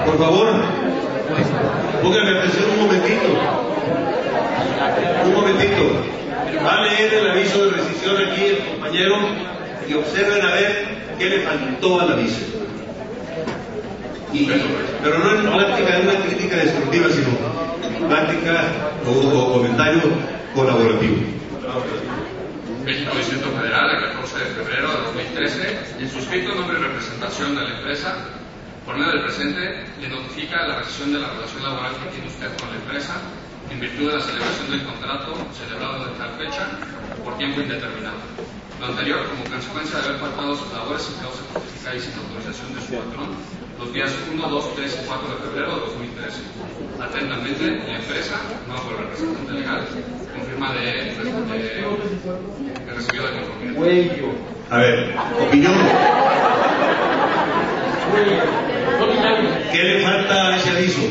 Por favor, pónganme atención un momentito. Un momentito. Va a leer el aviso de rescisión aquí el compañero y observen a ver qué le faltó al aviso. Pero no en práctica de una crítica destructiva, sino práctica o comentario colaborativo. México Distrito Federal, el 14 de febrero de 2013, en suscrito nombre y representación de la empresa, por medio del presente, le notifica la rescisión de la relación laboral que tiene usted con la empresa en virtud de la celebración del contrato celebrado de tal fecha por tiempo indeterminado. Lo anterior, como consecuencia de haber faltado sus labores sin causa justificada y sin autorización de su patrón, los días 1, 2, 3 y 4 de febrero de 2013. Atentamente, la empresa, no por el representante legal, confirma que recibió de conformidad. A ver, opinión. ¿Qué le falta a ese aviso?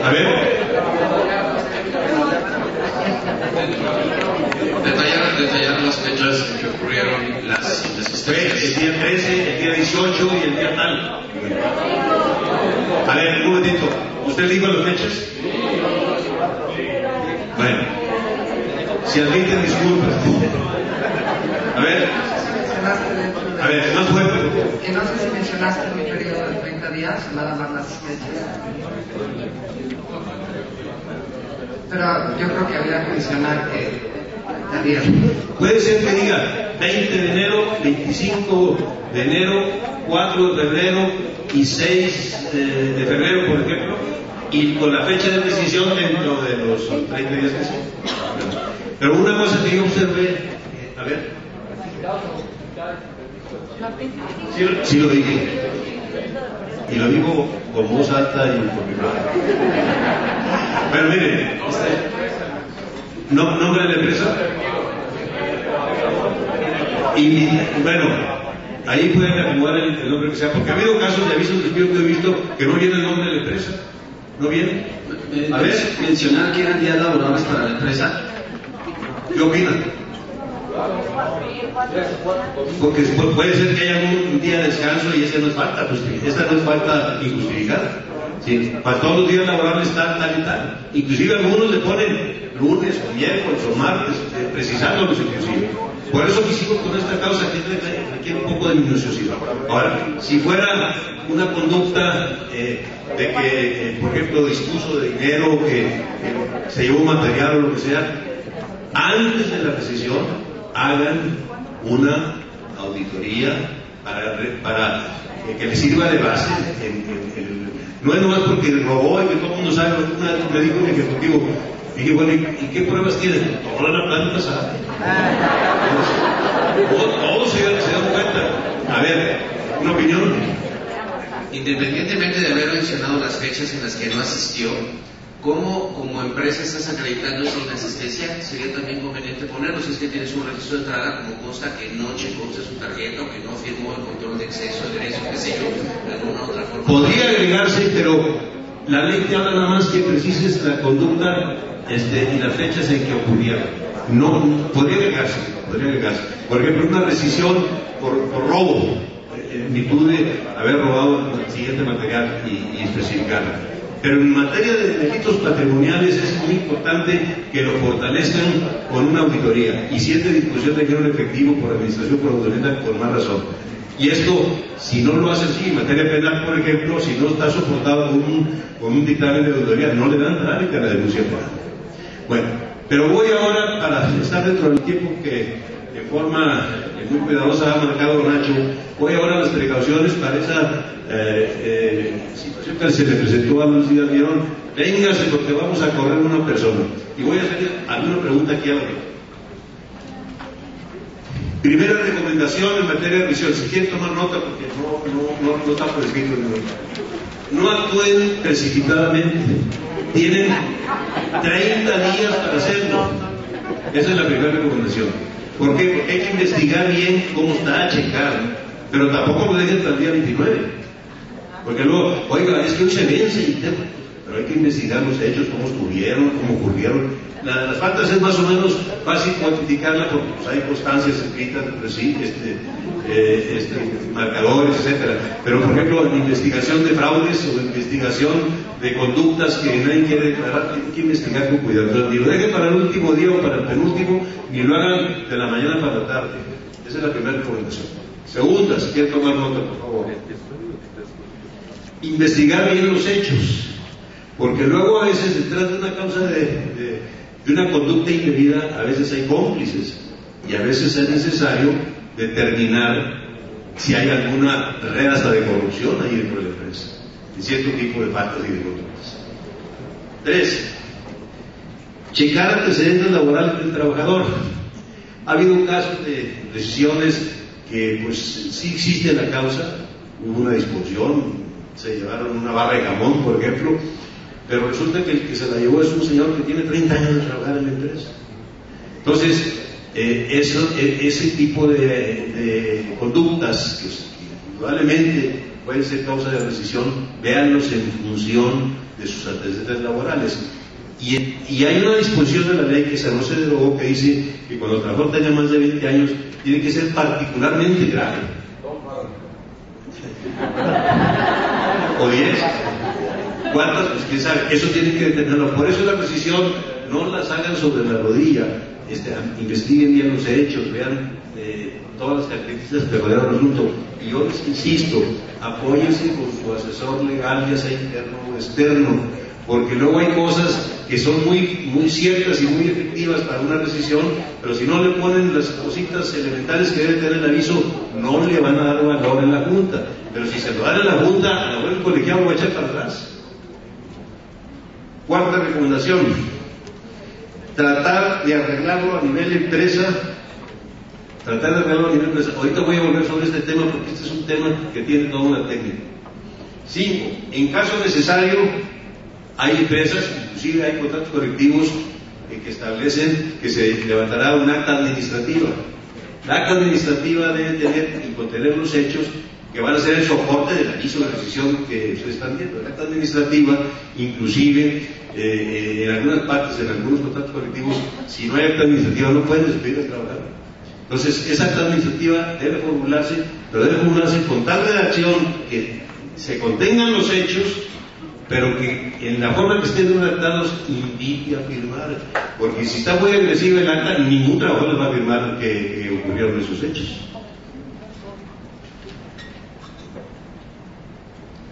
A ver. Detallar las fechas en que ocurrieron las inasistencias. El día 13, el día 18 y el día tal. A ver, un momentito. ¿Usted dijo las fechas? Bueno. Si admiten disculpas. A ver, más fuerte. Que no sé si mencionaste en mi periodo de 30 días, nada más las fechas. Pero yo creo que habría que mencionar que también. Puede ser que diga 20 de enero, 25 de enero, 4 de febrero y 6 de febrero, por ejemplo, y con la fecha de decisión dentro de los 30 días que son. Pero una cosa que yo observé, a ver, sí lo dije, y lo digo con voz alta y con mi mano. Pero miren, nombre de la empresa, y bueno, ahí pueden acomodar el nombre que sea, porque ha habido casos de avisos de despido que he visto que no viene el nombre de la empresa, no viene. A ver, mencionar que eran días laborables para la empresa. ¿Qué opinan? Porque puede ser que haya un día de descanso y esta no es falta, pues esta no es falta injustificada. ¿Sí? Para todos los días laborables tal y tal. Inclusive algunos le ponen lunes o miércoles o martes, precisándolos inclusive. Por eso quisimos con esta causa que requiere un poco de minuciosidad. Ahora, si fuera una conducta de que, por ejemplo, dispuso de dinero, que se llevó material o lo que sea, antes de la recesión hagan una auditoría para que les sirva de base. No es nomás porque robó y que todo el mundo sabe. Una vez me dijo un ejecutivo, dije, bueno, ¿y qué pruebas tienes? Toda la planta sabe. Todos se dan cuenta. A ver, una opinión. Independientemente de haber mencionado las fechas en las que no asistió, ¿cómo como empresa estás acreditando esa inasistencia? Sería también conveniente ponerlo si es que tienes un registro de entrada, como consta que no checó usted su tarjeta o que no firmó el control de exceso de derechos, qué sé yo, de alguna otra forma. Podría agregarse, pero la ley te habla nada más que precises la conducta y las fechas en que ocurrieron. No, podría agregarse. Por ejemplo, una rescisión por robo, en virtud de haber robado el siguiente material y especificarlo. Pero en materia de delitos patrimoniales es muy importante que lo fortalezcan con una auditoría, y si es de disposición de dinero efectivo por administración fraudulenta, con más razón. Y esto, si no lo hace así, en materia penal, por ejemplo, si no está soportado con un dictamen de auditoría, no le dan trámite a la denuncia penal. Bueno, pero voy ahora, para estar dentro del tiempo que de forma muy cuidadosa ha marcado Nacho, voy ahora a las precauciones para esa situación que se le presentó a los días. Vieron, véngase porque vamos a correr una persona. Y voy a hacer alguna pregunta aquí ahora. Primera recomendación en materia de revisión. Si quieren tomar nota, porque no está por escrito. No actúen precipitadamente. Tienen 30 días para hacerlo. Esa es la primera recomendación. ¿Por qué? Porque hay que investigar bien cómo está, checar. Pero tampoco lo dejen hasta el día 29. Porque luego, oiga, es que hoy se vence y pero hay que investigar los hechos, cómo ocurrieron. Las faltas es más o menos fácil cuantificarla porque pues, hay constancias escritas, pues, sí, marcadores, etcétera. Pero por ejemplo, en investigación de fraudes o investigación de conductas que nadie quiere declarar, hay que investigar con cuidado. Entonces, ni lo dejen para el último día o para el penúltimo, ni lo hagan de la mañana para la tarde. Esa es la primera recomendación. Segunda, si quieren tomar nota, por favor. Investigar bien los hechos, porque luego a veces detrás de una causa de una conducta indebida, a veces hay cómplices y a veces es necesario determinar si hay alguna red hasta de corrupción ahí dentro de la empresa, de cierto tipo de faltas y de conductas. 3. Checar antecedentes laborales del trabajador. Ha habido casos de decisiones que pues sí existe la causa, hubo una discusión, se llevaron una barra de jamón, por ejemplo, pero resulta que el que se la llevó es un señor que tiene 30 años de trabajar en la empresa. Entonces, ese tipo de conductas que probablemente pueden ser causa de rescisión, véanlos en función de sus antecedentes laborales. Y hay una disposición de la ley que no se derogó, que dice que cuando el trabajador tenga más de 20 años tiene que ser particularmente grave. O 10. ¿Cuántas? Pues quién sabe, eso tienen que detenerlo. Por eso la precisión no las hagan sobre la rodilla, investiguen bien los hechos, vean todas las características que rodean el asunto. Y yo les insisto, apóyense con su asesor legal, ya sea interno o externo, porque luego hay cosas que son muy ciertas y muy efectivas para una rescisión, pero si no le ponen las cositas elementales que debe tener el aviso, no le van a dar valor en la Junta. Pero si se lo dan en la Junta, a el colegiado lo va a echar para atrás. Cuarta recomendación, tratar de arreglarlo a nivel empresa. Ahorita voy a volver sobre este tema porque este es un tema que tiene toda una técnica. 5. En caso necesario, hay empresas, inclusive hay contratos colectivos que establecen que se levantará un acta administrativa. La acta administrativa debe tener y contener los hechos que van a ser el soporte del aviso de rescisión que ustedes están viendo. La acta administrativa, inclusive en algunas partes, en algunos contratos colectivos, si no hay acta administrativa no pueden despedir al trabajador. Entonces, esa acta administrativa debe formularse, pero debe formularse con tal redacción que se contengan los hechos, pero que en la forma que estén redactados invite a firmar, porque si está muy agresivo el acta, ningún trabajador les va a firmar que ocurrieron esos hechos.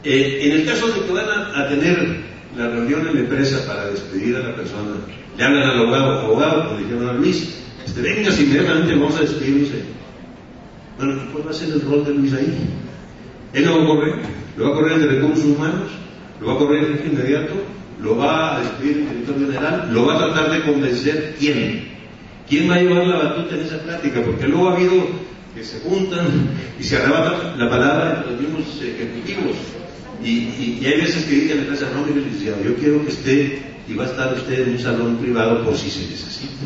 En el caso de que van a tener la reunión en la empresa para despedir a la persona, le hablan al abogado, como dijeron a Luis, vengas inmediatamente, vamos a despedirnos. Bueno, ¿cuál va a ser el rol de Luis ahí? Él lo va a correr, lo va a correr el de recursos humanos, lo va a correr el jefe inmediato, lo va a despedir el director general, lo va a tratar de convencer. ¿Quién va a llevar la batuta en esa plática? Porque luego ha habido que se juntan y se arrebatan la palabra entre los mismos ejecutivos. Y hay veces que dicen a la empresa, no, mire, licenciado, yo quiero que esté y va a estar usted en un salón privado por si se necesita.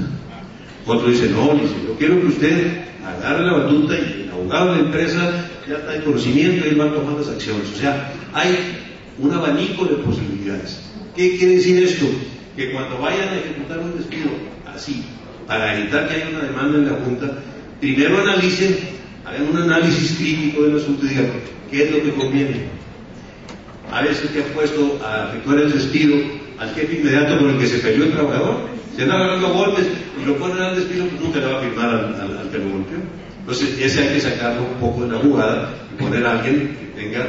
Otro dice, no, licenciado, yo quiero que usted agarre la batuta y el abogado de la empresa ya está en conocimiento y él va a tomar las acciones. O sea, hay un abanico de posibilidades. ¿Qué quiere decir esto? Que cuando vayan a ejecutar un despido así, para evitar que haya una demanda en la Junta, primero analicen, hagan un análisis crítico del asunto y digan, ¿qué es lo que conviene? A veces que han puesto a efectuar el despido al jefe inmediato con el que se peleó el trabajador, se está agarrando golpes y lo ponen al despido, pues nunca le va a firmar al que lo golpeó. Entonces, ese hay que sacarlo un poco de la jugada y poner a alguien que tenga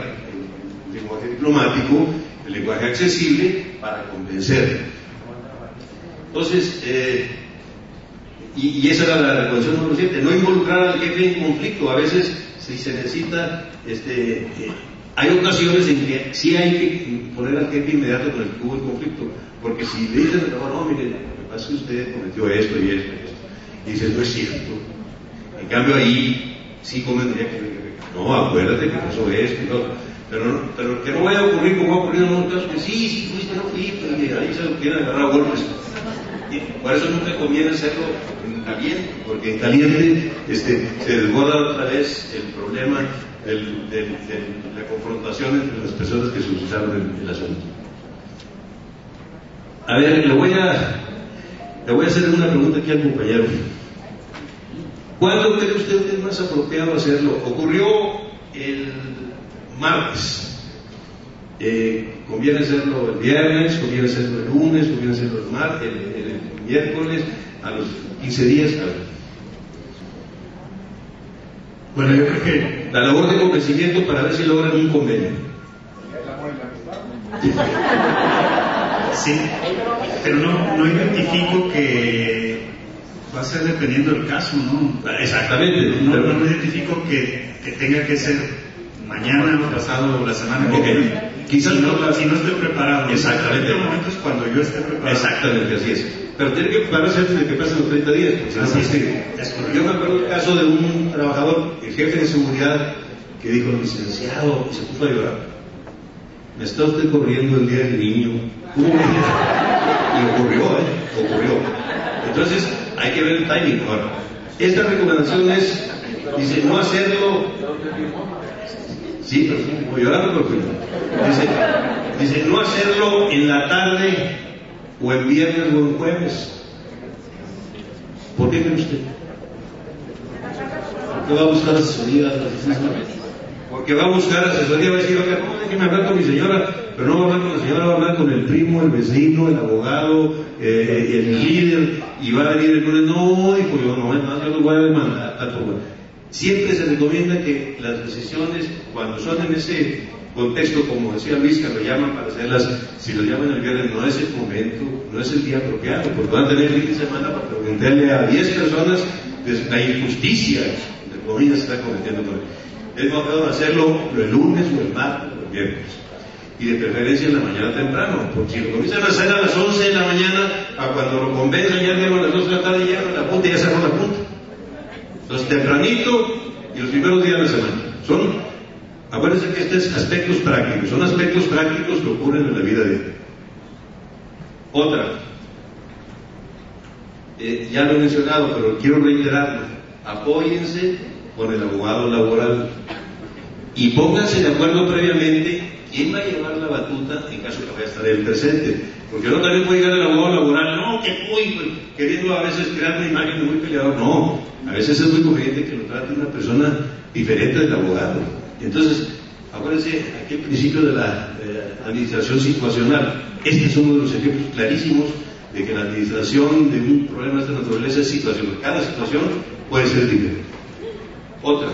el lenguaje diplomático, el lenguaje accesible para convencer. Entonces, y esa era la recomendación número 7, no involucrar al jefe en conflicto. A veces, si se necesita, hay ocasiones en que sí hay que poner al jefe inmediato con el que hubo el conflicto, porque si le dicen, no, mire, lo que pasa es que usted cometió esto y esto y esto, y dices, no es cierto. En cambio ahí sí convendría que no, acuérdate que pasó esto y lo pero que no vaya a ocurrir como ha ocurrido en otros casos, que sí fuiste, no fui, pero ahí se lo quieren agarrar a golpes. Y por eso nunca conviene hacerlo en caliente, porque en caliente se desborda otra vez el problema de la confrontación entre las personas que suscitaron el asunto. A ver, le voy a hacer una pregunta aquí al compañero. ¿Cuándo cree usted que es más apropiado hacerlo? Ocurrió el martes. Conviene hacerlo el viernes, conviene hacerlo el lunes, conviene hacerlo el martes, el miércoles, a los 15 días. A ver. Bueno, yo creo que la labor de convencimiento para ver si logran un convenio. Sí, pero no identifico que va a ser dependiendo del caso, ¿no? Exactamente. No identifico que tenga que ser mañana o pasado o la semana que viene. Quizás si no estoy preparado. Exactamente. En momentos cuando yo esté preparado. Exactamente, así es. Pero tiene que prepararse antes de que pasen los 30 días. Así es. Yo me acuerdo el caso de un trabajador, el jefe de seguridad, que dijo: licenciado, y se puso a llorar. Me está usted corriendo el día del niño. Y ocurrió. Entonces, hay que ver el timing. Ahora, esta recomendación es, dice, no hacerlo. Sí, pero sí, como llorando por fin. Dice, no hacerlo en la tarde, o en viernes, o en jueves. ¿Por qué cree usted? Porque va a buscar asesoría. Porque va a buscar asesoría, va a decir: oiga, no, déjeme hablar con mi señora. Pero no va a hablar con la señora, va a hablar con el primo, el vecino, el abogado, el líder, y va a venir el lunes. No, dijo yo, no, yo lo voy a demandar. Siempre se recomienda que las decisiones, cuando son en ese contexto, como decía Luis, que lo llaman para hacerlas, si lo llaman el viernes, no es el momento, no es el día apropiado, porque van a tener fin de semana para preguntarle a 10 personas de la injusticia de comida se está cometiendo con él. Es mejor hacerlo el lunes o el martes o el viernes, y de preferencia en la mañana temprano, porque si lo comienzan a hacer a las 11 de la mañana, a cuando lo convenzan ya llegan a las 2 de la tarde, ya llegan a la punta y ya cerró la punta. Entonces, tempranito y los primeros días de la semana. Acuérdense que estos aspectos prácticos, son aspectos prácticos que ocurren en la vida diaria. Otra, ya lo he mencionado, pero quiero reiterarlo: apóyense con el abogado laboral y pónganse de acuerdo previamente quién va a llevar la batuta en caso que vaya a estar él presente. Porque no también puede llegar el abogado laboral, no, que muy, queriendo a veces crear una imagen muy peleador. No, a veces es muy conveniente que lo trate una persona diferente del abogado. Entonces, acuérdense, aquí el principio de la administración situacional. Este es uno de los ejemplos clarísimos de que la administración de un problema de esta naturaleza es situacional. Cada situación puede ser diferente. Otra,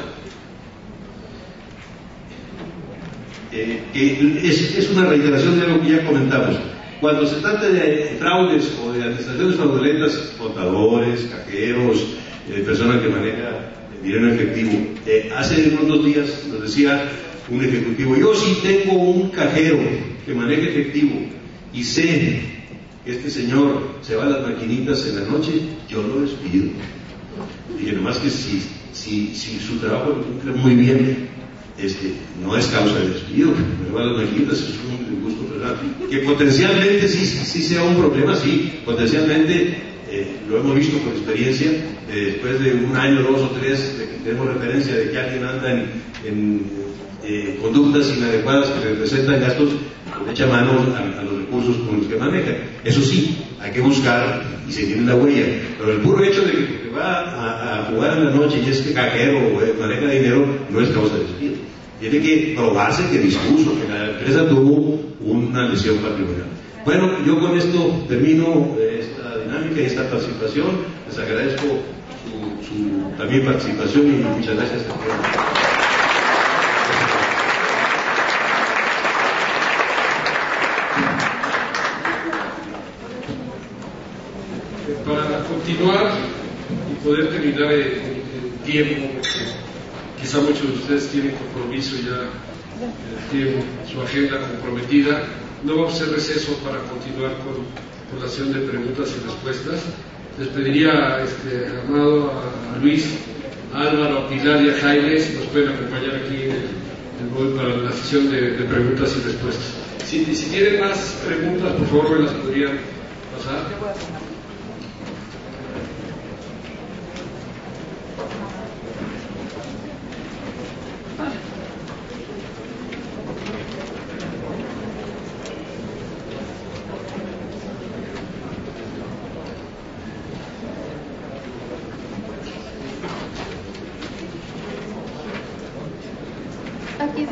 que es una reiteración de algo que ya comentamos. Cuando se trata de fraudes o de administraciones fraudulentas, contadores, cajeros, personas que manejan dinero efectivo, hace unos 2 días nos decía un ejecutivo: yo sí tengo un cajero que maneja efectivo y sé que este señor se va a las maquinitas en la noche, yo lo despido. Dije, nomás que si su trabajo lo cumple muy bien, no es causa de despido, me va a las maquinitas, es un gusto personal. Que potencialmente sí sea un problema, sí, potencialmente lo hemos visto por experiencia, después de 1 año, 2 o 3, de que tenemos referencia de que alguien anda en conductas inadecuadas que representan gastos, le echa mano a los recursos con los que maneja. Eso sí, hay que buscar y seguir en la huella, pero el puro hecho de que te va a jugar en la noche y es que cajero o maneja dinero no es causa de despido. Tiene que probarse que dispuso, que la empresa tuvo una lesión patrimonial. Bueno, yo con esto termino esta dinámica y esta participación. Les agradezco su también participación y muchas gracias. Para continuar y poder terminar el tiempo, quizá muchos de ustedes tienen compromiso ya, tienen su agenda comprometida, no vamos a hacer receso para continuar con la sesión de preguntas y respuestas. Les pediría, Amado, a Luis, a Álvaro, a Pilar y a Jaime, si nos pueden acompañar aquí para la sesión de preguntas y respuestas. Si tienen más preguntas, por favor, me las podrían pasar. Aquí.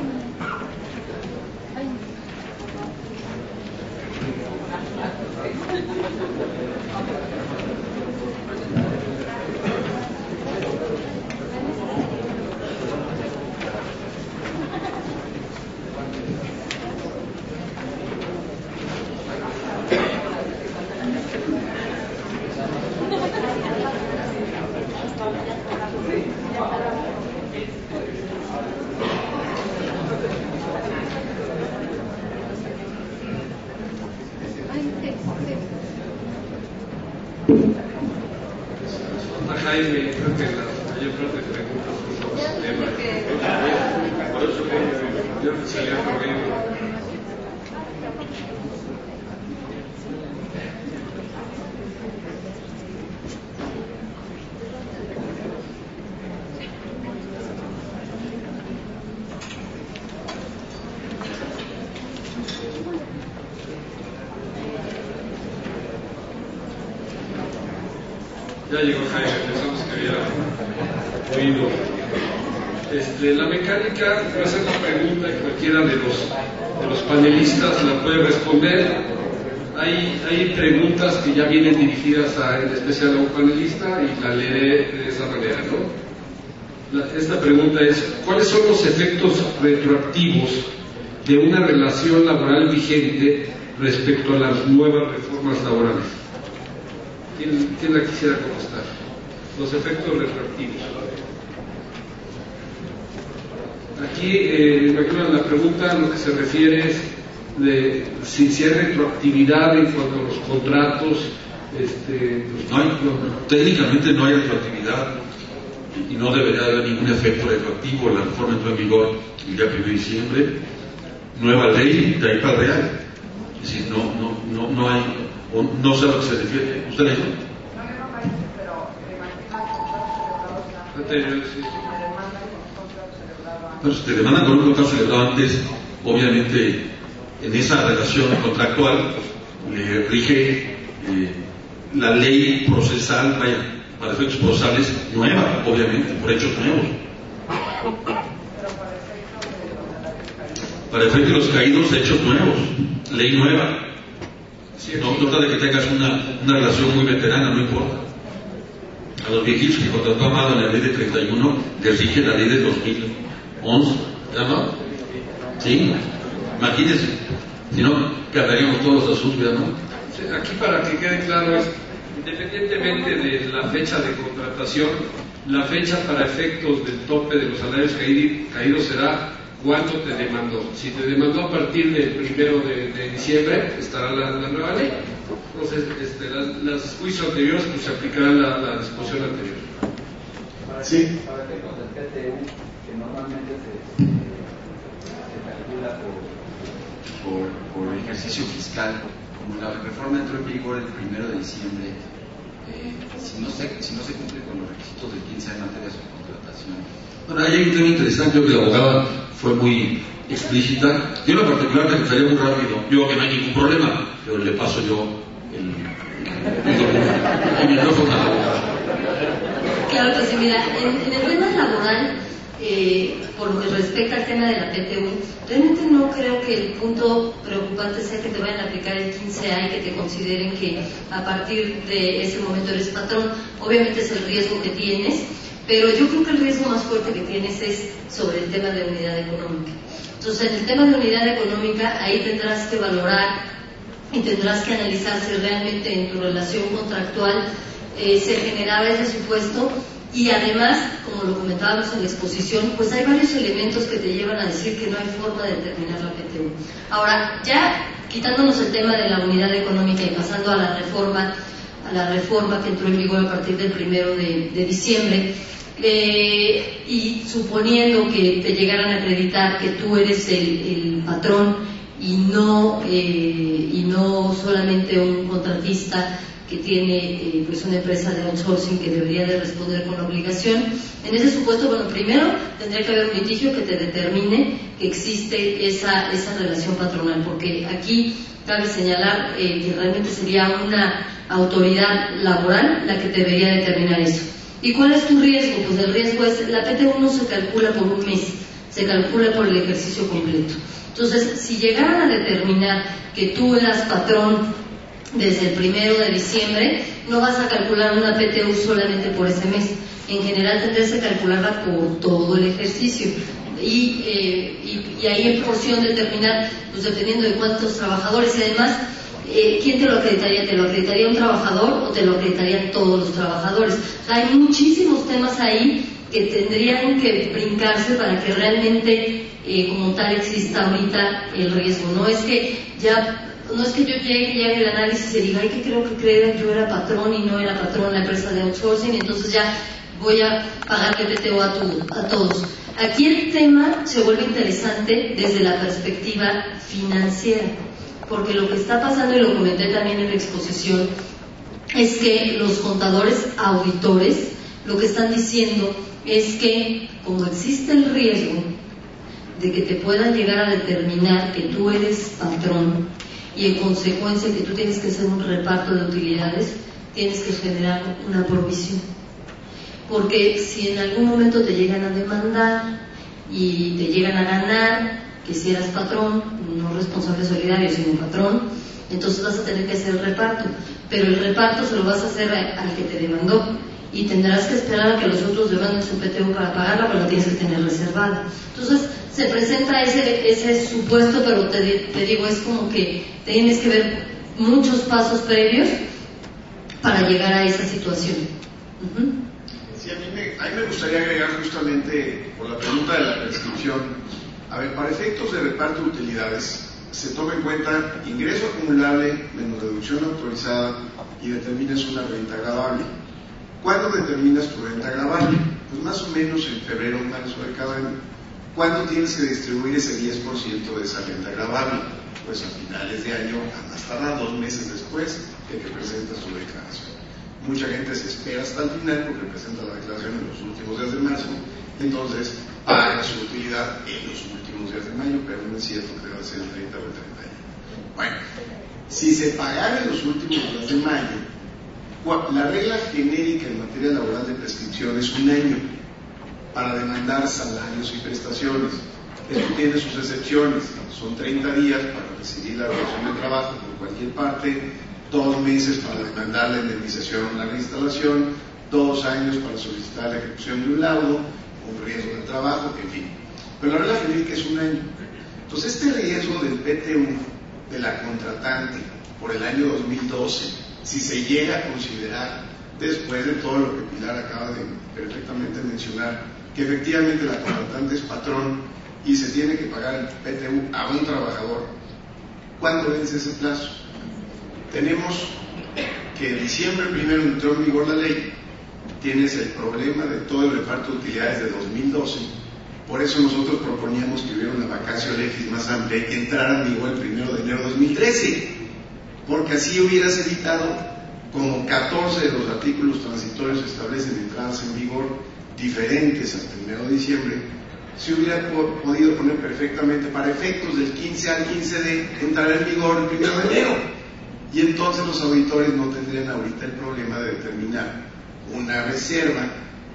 Jaime, creo que la mayor parte de preguntas son sobre ese tema. Por eso yo salí corriendo. Ya llegó Jaime, pensamos que había oído. La mecánica va a ser la pregunta que cualquiera de los panelistas la puede responder. Hay preguntas que ya vienen dirigidas en especial a un panelista y la leeré de esa manera, ¿no? Esta pregunta es: ¿cuáles son los efectos retroactivos de una relación laboral vigente respecto a las nuevas reformas laborales? ¿Quién la quisiera contestar? Los efectos retroactivos. Aquí, imagino la pregunta a lo que se refiere es de si hay retroactividad en cuanto a los contratos. Técnicamente no hay retroactividad y no debería haber ningún efecto retroactivo. La reforma entró en vigor el día 1 de diciembre. Nueva ley de ahí para real. Es decir, no hay. No sé a lo que se refiere. ¿Usted leyó? Pero si te demandan con un contrato celebrado antes, obviamente en esa relación contractual le rige la ley procesal, para efectos procesales nueva, obviamente, por hechos nuevos. Para efectos de los caídos, hechos nuevos, ley nueva. No trata de que tengas una relación muy veterana, no importa. A los viejitos que contrató Amado en la ley de 31 les rige la ley de 2011, ¿verdad? Sí, imagínense, si no, cargaríamos todos los asuntos, ¿verdad? Sí, aquí para que quede claro es, independientemente de la fecha de contratación, la fecha para efectos del tope de los salarios caídos será cuánto te demandó. Si te demandó a partir del 1 de diciembre, estará la nueva ley. Entonces, los juicios anteriores, pues se aplicará la disposición anterior. Sí. Para efectos del PTU, que normalmente se calcula por ejercicio fiscal, como la reforma entró en vigor el 1 de diciembre, si no se cumple con los requisitos del 15 en materia de subcontratación. Bueno, ahí hay un tema interesante, creo que la abogada fue muy explícita. Yo en lo particular me gustaría muy rápido, yo que no hay ningún problema, pero le paso yo el micrófono a la abogada. Claro que sí, mira, en el tema laboral, por lo que respecta al tema de la PTU, realmente no creo que el punto preocupante sea que te vayan a aplicar el 15A y que te consideren que a partir de ese momento eres patrón. Obviamente es el riesgo que tienes, pero yo creo que el riesgo más fuerte que tienes es sobre el tema de unidad económica. Entonces, en el tema de unidad económica, ahí tendrás que valorar y tendrás que analizar si realmente en tu relación contractual se generaba ese supuesto, y además, como lo comentábamos en la exposición, pues hay varios elementos que te llevan a decir que no hay forma de determinar la PTU. Ahora, ya quitándonos el tema de la unidad económica y pasando a la reforma que entró en vigor a partir del 1 de diciembre, y suponiendo que te llegaran a acreditar que tú eres el patrón y no solamente un contratista que tiene pues una empresa de outsourcing que debería de responder con obligación, en ese supuesto, bueno, primero tendría que haber un litigio que te determine que existe esa relación patronal, porque aquí cabe señalar que realmente sería una autoridad laboral la que debería determinar eso. ¿Y cuál es tu riesgo? Pues el riesgo es, la PTU no se calcula por un mes, se calcula por el ejercicio completo. Entonces, si llegaran a determinar que tú eras patrón desde el 1 de diciembre, no vas a calcular una PTU solamente por ese mes. En general tendrás que calcularla por todo el ejercicio. Y ahí en proporción determinar, pues dependiendo de cuántos trabajadores y además, ¿quién te lo acreditaría? ¿Te lo acreditaría un trabajador o te lo acreditarían todos los trabajadores? O sea, hay muchísimos temas ahí que tendrían que brincarse para que realmente como tal exista ahorita el riesgo. No es que yo llegue y haga el análisis y diga, ay, que creo que yo era patrón y no era patrón la empresa de outsourcing, entonces ya voy a pagarle PTO a todos. Aquí el tema se vuelve interesante desde la perspectiva financiera, porque lo que está pasando, y lo comenté también en la exposición, es que los contadores auditores lo que están diciendo es que como existe el riesgo de que te puedan llegar a determinar que tú eres patrón y en consecuencia que tú tienes que hacer un reparto de utilidades, tienes que generar una provisión. Porque si en algún momento te llegan a demandar y te llegan a ganar, que si eras patrón, no responsable solidario, sino patrón, entonces vas a tener que hacer el reparto. Pero el reparto se lo vas a hacer al que te demandó y tendrás que esperar a que los otros demanden su PTU para pagarla, pero la tienes que tener reservada. Entonces se presenta ese supuesto, pero te digo, es como que tienes que ver muchos pasos previos para llegar a esa situación. Sí, a mí me gustaría agregar justamente por la pregunta de la prescripción. A ver, para efectos de reparto de utilidades se toma en cuenta ingreso acumulable menos deducción autorizada y determinas una renta agravable. ¿Cuándo determinas tu renta agravable? Pues más o menos en febrero o marzo de cada año. ¿Cuándo tienes que distribuir ese 10% de esa renta agravable? Pues a finales de año, a más tardar 2 meses después de que presentas tu declaración. Mucha gente se espera hasta el final porque presenta la declaración en los últimos días de marzo, entonces paga su utilidad en los últimos días de mayo, pero no es cierto que debe ser el 30 o el 31. Bueno, si se pagara en los últimos días de mayo, la regla genérica en materia laboral de prescripción es 1 año para demandar salarios y prestaciones. Esto tiene sus excepciones, son 30 días para recibir la relación de trabajo por cualquier parte, 2 meses para demandar la indemnización o la reinstalación, 2 años para solicitar la ejecución de un laudo, un riesgo de trabajo, en fin. Pero la regla genérica es 1 año. Entonces este riesgo del PTU de la contratante por el año 2012, si se llega a considerar, después de todo lo que Pilar acaba de perfectamente mencionar, que efectivamente la contratante es patrón y se tiene que pagar el PTU a un trabajador, ¿cuándo vence ese plazo? Tenemos que en diciembre 1 entró en vigor la ley, tienes el problema de todo el reparto de utilidades de 2012, por eso nosotros proponíamos que hubiera una vacatio legis más amplia y que entrara en vigor el 1 de enero de 2013, porque así hubieras evitado, como 14 de los artículos transitorios establecen entradas en vigor diferentes al 1 de diciembre, se hubiera podido poner perfectamente para efectos del 15 al 15 de entrar en vigor el 1 de enero. Y entonces los auditores no tendrían ahorita el problema de determinar una reserva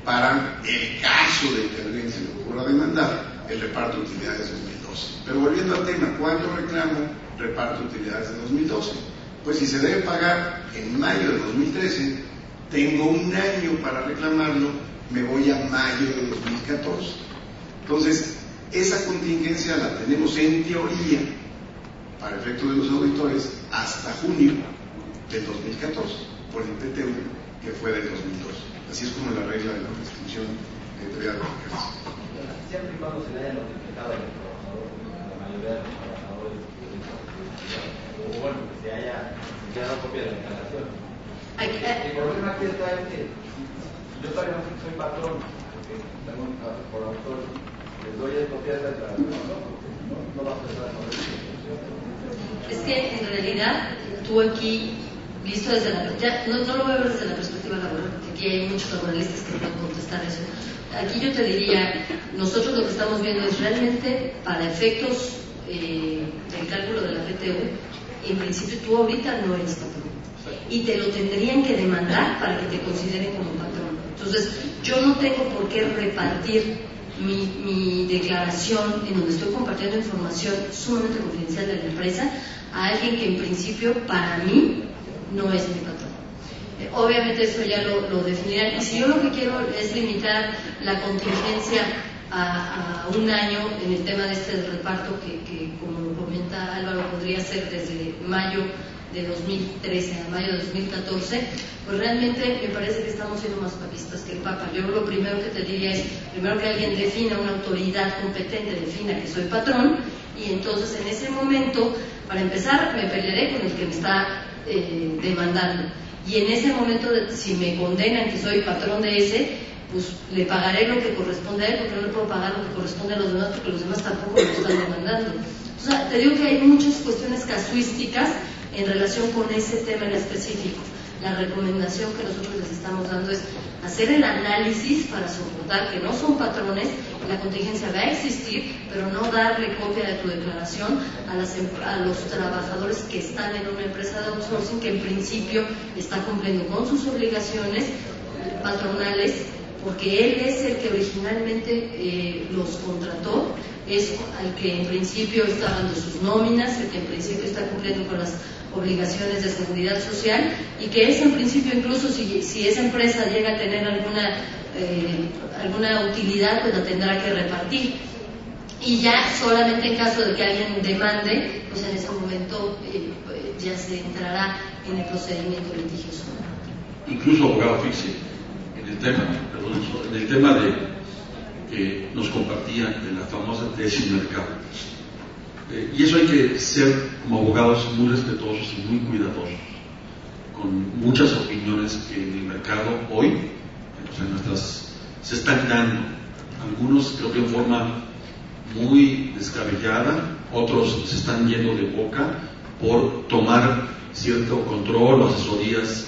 para el caso de que alguien se le ocurra demandar el reparto de utilidades de 2012. Pero volviendo al tema, ¿cuándo reclamo reparto de utilidades de 2012? Pues si se debe pagar en mayo de 2013, tengo 1 año para reclamarlo, me voy a mayo de 2014. Entonces, esa contingencia la tenemos en teoría, para efectos de los auditores, hasta junio del 2014, por el PTU que fue del 2002. Así es como la regla de la prescripción editorial. Siempre y cuando se le haya notificado al trabajador, la mayoría de los trabajadores, o bueno, que se haya dado copia de la declaración. El problema aquí está es que yo todavía no soy patrón, porque tengo por autor, les doy el copia de la declaración, no va a pasar a Es que en realidad tú aquí, visto desde no lo voy a ver desde la perspectiva laboral, porque aquí hay muchos laboralistas que pueden contestar eso. Aquí yo te diría, nosotros lo que estamos viendo es realmente para efectos del cálculo de la PTU, en principio tú ahorita no eres patrón y te lo tendrían que demandar para que te consideren como patrón. Entonces yo no tengo por qué repartir mi declaración en donde estoy compartiendo información sumamente confidencial de la empresa a alguien que en principio para mí no es mi patrón. Obviamente eso ya lo definirán, y si yo lo que quiero es limitar la contingencia a un año en el tema de este reparto que como lo comenta Álvaro podría ser desde mayo de 2013 a mayo de 2014, pues realmente me parece que estamos siendo más papistas que el Papa. Yo lo primero que te diría es, primero que alguien defina, una autoridad competente defina que soy patrón, y entonces en ese momento, para empezar, me pelearé con el que me está demandando, y en ese momento, si me condenan que soy patrón de ese, pues le pagaré lo que corresponde a él, porque no le puedo pagar lo que corresponde a los demás, porque los demás tampoco me lo están demandando. O sea, te digo que hay muchas cuestiones casuísticas en relación con ese tema en específico. La recomendación que nosotros les estamos dando es hacer el análisis para soportar que no son patrones, la contingencia va a existir, pero no darle copia de tu declaración a los trabajadores que están en una empresa de outsourcing que en principio está cumpliendo con sus obligaciones patronales, porque él es el que originalmente los contrató, es el que en principio está dando sus nóminas, el que en principio está cumpliendo con las obligaciones de seguridad social, y que es en principio, incluso si esa empresa llega a tener alguna utilidad, pues la tendrá que repartir, y ya solamente en caso de que alguien demande, pues en ese momento ya se entrará en el procedimiento litigioso. Incluso, abogado, fíjese, en el tema de que nos compartían de la famosa tesis mercado. Y eso hay que ser, como abogados, muy respetuosos y muy cuidadosos, con muchas opiniones que en el mercado hoy, se están dando. Algunos creo que en forma muy descabellada, otros se están yendo de boca por tomar cierto control o asesorías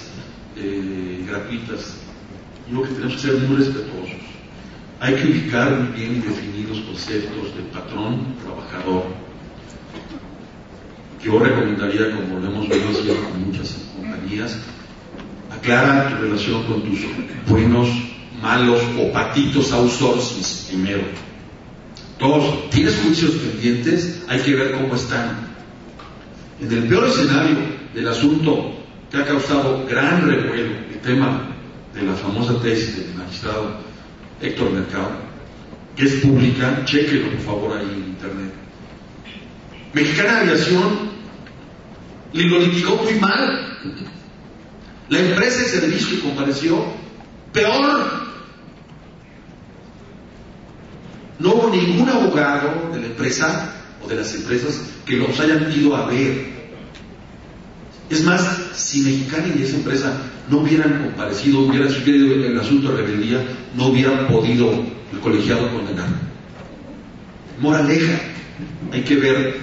gratuitas. Yo creo que tenemos que ser muy respetuosos. Hay que ubicar muy bien y definir los conceptos de patrón, trabajador. Yo recomendaría, como lo hemos venido haciendo con muchas compañías, aclara tu relación con tus buenos, malos o patitos outsourcing primero. Todos, ¿tienes juicios pendientes? Hay que ver cómo están. En el peor escenario del asunto que ha causado gran revuelo, el tema de la famosa tesis del magistrado Héctor Mercado, que es pública, chéquenlo por favor ahí en internet. Mexicana Aviación lo litigó muy mal. La empresa de servicio que compareció, peor. No hubo ningún abogado de la empresa o de las empresas que los hayan ido a ver. Es más, si Mexicana y esa empresa no hubieran comparecido, hubieran sufrido el asunto de rebeldía, no hubieran podido el colegiado condenar. Moraleja, hay que ver,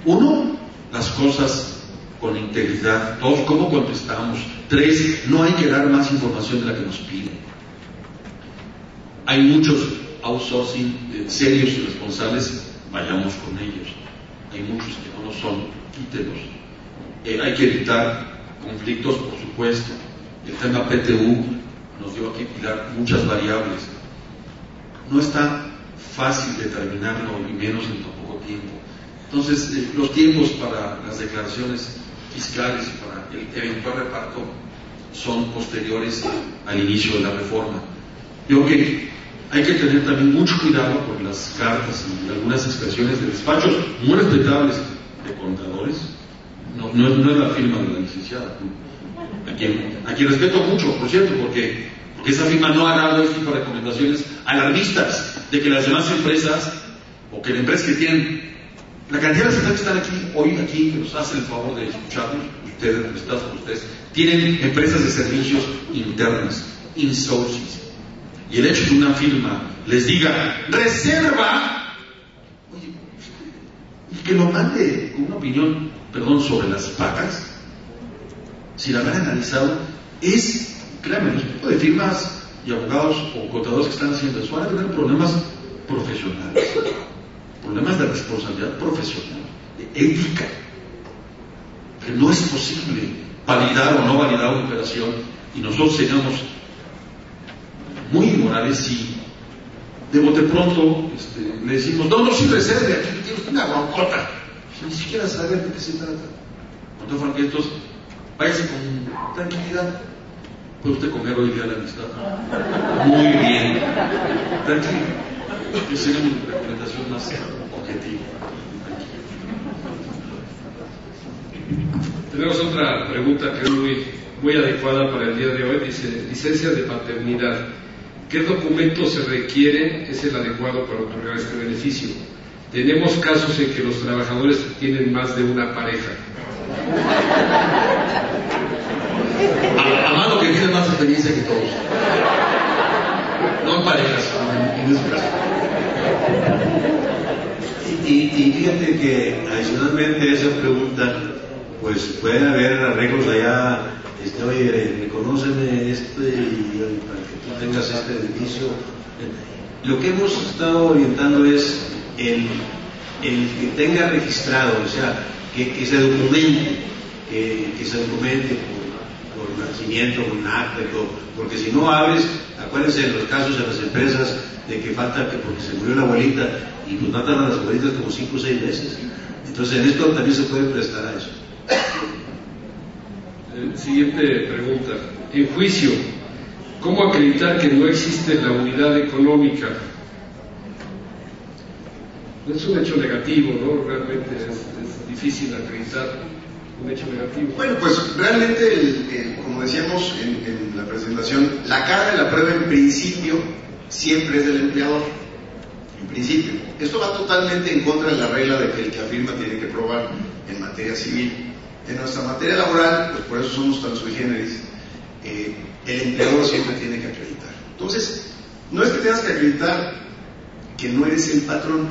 uno, las cosas con integridad. Dos, cómo contestamos. Tres, no hay que dar más información de la que nos piden. Hay muchos outsourcing serios y responsables, vayamos con ellos. Hay muchos que no lo son, quítelos. Hay que evitar conflictos, por supuesto. El tema PTU nos dio aquí, Pilar, muchas variables. No está fácil determinarlo, y menos en tan poco tiempo. Entonces, los tiempos para las declaraciones fiscales y para el eventual reparto son posteriores al inicio de la reforma. Yo creo que hay que tener también mucho cuidado con las cartas y algunas expresiones de despachos muy respetables de contadores. No es la firma de la licenciada, a quien respeto mucho, por cierto, porque esa firma no ha dado este tipo de recomendaciones alarmistas de que las demás empresas, o que la empresa que tienen, la cantidad de empresas que están aquí hoy, aquí, que nos hacen el favor de escucharnos, ustedes, representados por ustedes, tienen empresas de servicios internas, insourcing. Y el hecho de una firma les diga, reserva, oye, y que lo mande con una opinión, sobre las patas, si la habrán analizado, es, créanme, los tipos de firmas y abogados o contadores que están haciendo eso van a tener problemas profesionales, problemas de responsabilidad profesional, de ética, que no es posible validar o no validar una operación, y nosotros seríamos muy inmorales si de bote pronto le decimos, no se reserve, aquí tienes una broncota, ni siquiera saber de qué se trata. Con todo franquistas, váyase con tranquilidad. ¿Puede usted comer hoy día la amistad? Muy bien, tranquilo. Esa sería una recomendación más objetiva. Tenemos otra pregunta que es muy adecuada para el día de hoy. Dice, licencia de paternidad. ¿Qué documento se requiere? Es el adecuado para otorgar este beneficio. Tenemos casos en que los trabajadores tienen más de una pareja. Amado que tiene más experiencia que todos. No en parejas, en ese caso. Y fíjate que adicionalmente a esa pregunta, pues puede haber arreglos allá, oye, reconóceme para que tú tengas este beneficio. Lo que hemos estado orientando es el que tenga registrado, o sea, que se documente, que se documente por nacimiento, con un acta y todo, porque si no abres, acuérdense de los casos en las empresas de que falta que porque se murió la abuelita y pues matan a las abuelitas como 5 o 6 veces. Entonces en esto también se puede prestar a eso. Siguiente pregunta. En juicio, ¿cómo acreditar que no existe la unidad económica? Es un hecho negativo, ¿no? Realmente es difícil acreditar un hecho negativo. Bueno, pues realmente, como decíamos en la presentación, la carga de la prueba en principio siempre es del empleador. En principio. Esto va totalmente en contra de la regla de que el que afirma tiene que probar en materia civil. En nuestra materia laboral, pues por eso somos tan sui generis, el empleador siempre tiene que acreditar. Entonces, no es que tengas que acreditar que no eres el patrón,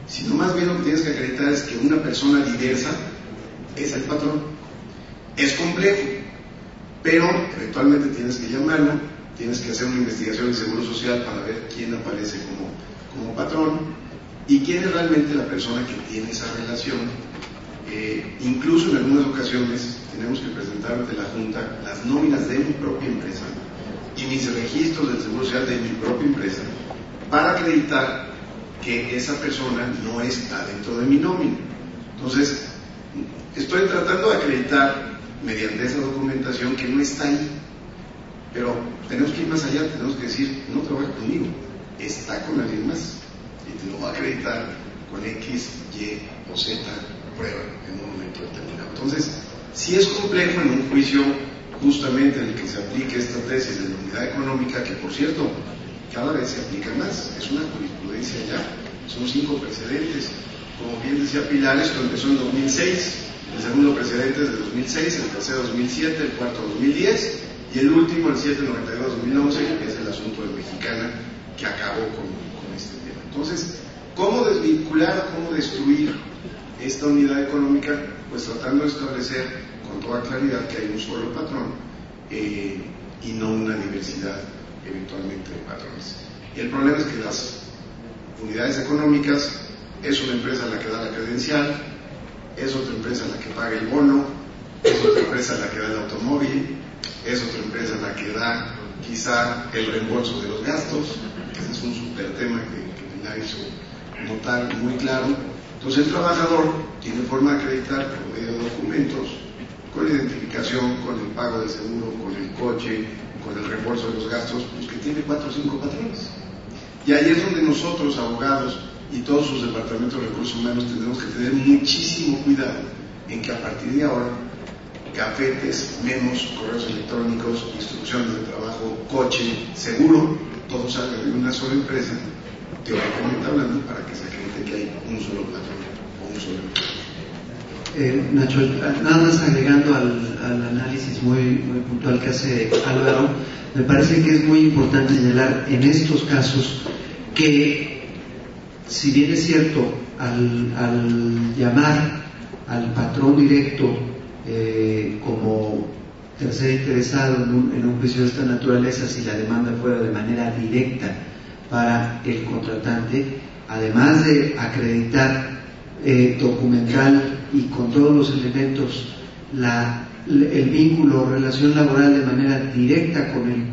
sino más bien lo que tienes que acreditar es que una persona diversa es el patrón. Es complejo, pero eventualmente tienes que llamarlo, tienes que hacer una investigación de Seguro Social para ver quién aparece como patrón y quién es realmente la persona que tiene esa relación. Incluso en algunas ocasiones tenemos que presentar ante la Junta las nóminas de mi propia empresa y mis registros del Seguro Social de mi propia empresa para acreditar que esa persona no está dentro de mi nómina. Entonces, estoy tratando de acreditar mediante esa documentación que no está ahí, pero tenemos que ir más allá, tenemos que decir, no trabaja conmigo, está con alguien más y te lo va a acreditar con X, Y o Z prueba en un momento determinado. Entonces, si es complejo en un juicio justamente en el que se aplique esta tesis de la unidad económica, que por cierto, cada vez se aplica más, es una jurisprudencia ya, son 5 precedentes. Como bien decía Pilar, esto empezó en 2006, el segundo precedente es de 2006, el tercero 2007, el cuarto 2010 y el último, el 792-2011, que es el asunto de Mexicana, que acabó con este tema. Entonces, ¿cómo desvincular, cómo destruir esta unidad económica? Pues tratando de establecer con toda claridad que hay un solo patrón y no una diversidad eventualmente de patrones. Y el problema es que las unidades económicas es una empresa la que da la credencial, es otra empresa la que paga el bono, es otra empresa la que da el automóvil, es otra empresa la que da quizá el reembolso de los gastos, que ese es un súper tema que Pilar hizo notar muy claro. Entonces el trabajador tiene forma de acreditar por medio de documentos, con la identificación, con el pago del seguro, con el coche, con el reembolso de los gastos, pues que tiene 4 o 5 patrones. Y ahí es donde nosotros, abogados y todos sus departamentos de recursos humanos, tenemos que tener muchísimo cuidado en que a partir de ahora, gafetes, memos, correos electrónicos, instrucciones de trabajo, coche, seguro, todo salga de una sola empresa, teóricamente hablando, para que se acredite que hay un solo patrón o un solo empresa. Nacho, nada más agregando al análisis muy puntual que hace Álvaro, me parece que es muy importante señalar en estos casos que, si bien es cierto, al llamar al patrón directo como tercer interesado en un juicio de esta naturaleza, si la demanda fuera de manera directa para el contratante, además de acreditar documental y con todos los elementos el vínculo o relación laboral de manera directa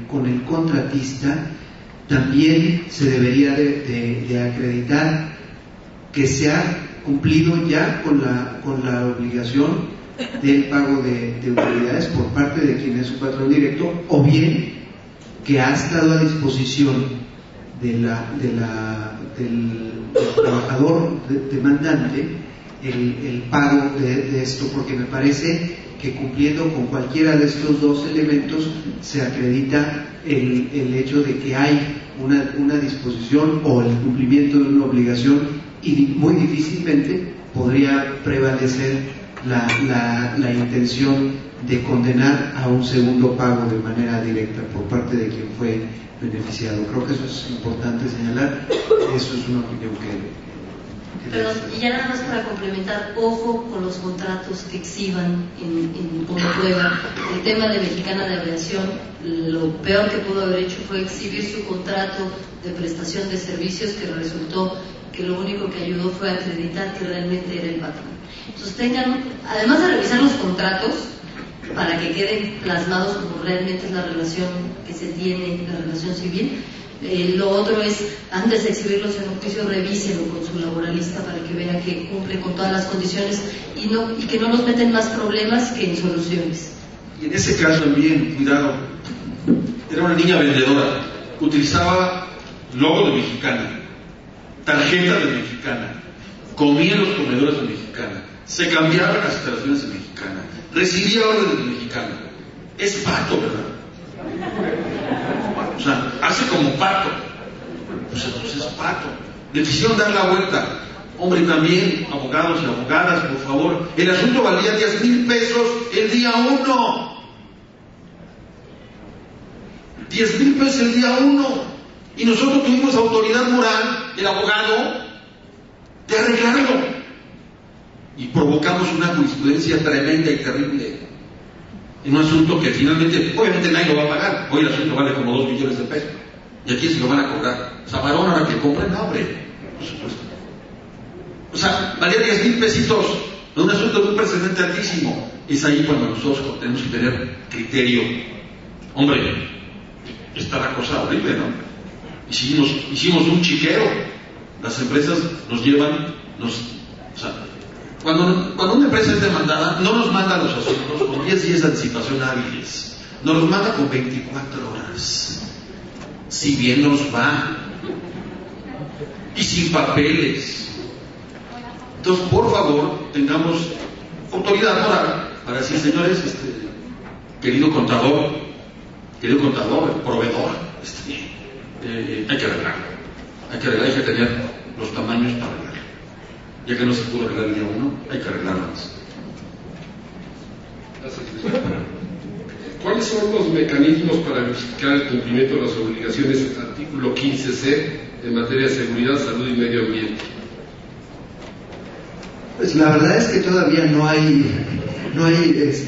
con el contratista, también se debería de acreditar que se ha cumplido ya con la obligación del pago de utilidades por parte de quien es su patrón directo, o bien que ha estado a disposición del trabajador demandante el pago de esto, porque me parece que cumpliendo con cualquiera de estos dos elementos se acredita el hecho de que hay una disposición o el cumplimiento de una obligación, y muy difícilmente podría prevalecer la intención de condenar a un segundo pago de manera directa por parte de quien fue beneficiado. Creo que eso es importante señalar. Eso es una opinión que Perdón, y ya nada más para complementar, ojo con los contratos que exhiban como prueba. El tema de Mexicana de Aviación, lo peor que pudo haber hecho fue exhibir su contrato de prestación de servicios, que resultó que lo único que ayudó fue acreditar que realmente era el patrón. Entonces además de revisar los contratos, para que queden plasmados como realmente es la relación que se tiene, la relación civil. Lo otro es, antes de exhibirlos en un juicio, revíselo con su laboralista para que vea que cumple con todas las condiciones y que no nos meten más problemas que en soluciones. Y en ese caso también, cuidado, era una niña vendedora, utilizaba logo de Mexicana, tarjeta de Mexicana, comía en los comedores de Mexicana, se cambiaba las instalaciones de Mexicana, recibía órdenes de Mexicana. Es pato, ¿verdad? O sea, hace como pato. Pues entonces es pato. Le quisieron dar la vuelta. Hombre, también, abogados y abogadas, por favor. El asunto valía 10,000 pesos el día 1. 10,000 pesos el día 1. Y nosotros tuvimos autoridad moral, el abogado, de arreglarlo. Y provocamos una jurisprudencia tremenda y terrible en un asunto que finalmente, obviamente nadie lo va a pagar. Hoy el asunto vale como 2 millones de pesos. ¿Y a quién se lo van a cobrar? ¿Zamarón ahora que compren? No, hombre, por supuesto. O sea, valía 10,000 pesitos de un asunto de un precedente altísimo. Es ahí cuando nosotros tenemos que tener criterio. Hombre, está la cosa horrible, ¿no? Hicimos un chiquero. Las empresas nos llevan, o sea, cuando una empresa es demandada, no nos manda los asuntos con 10 días de anticipación hábiles, nos los manda con 24 horas. Si bien nos va, y sin papeles. Entonces, por favor, tengamos autoridad moral para decir, señores, querido contador, proveedor, hay que arreglarlo. Hay que tener los tamaños para arreglarlo. Ya que no se pudo arreglar el día 1, hay que arreglarlo más. ¿Cuáles son los mecanismos para verificar el cumplimiento de las obligaciones del artículo 15C en materia de seguridad, salud y medio ambiente? Pues la verdad es que todavía no hay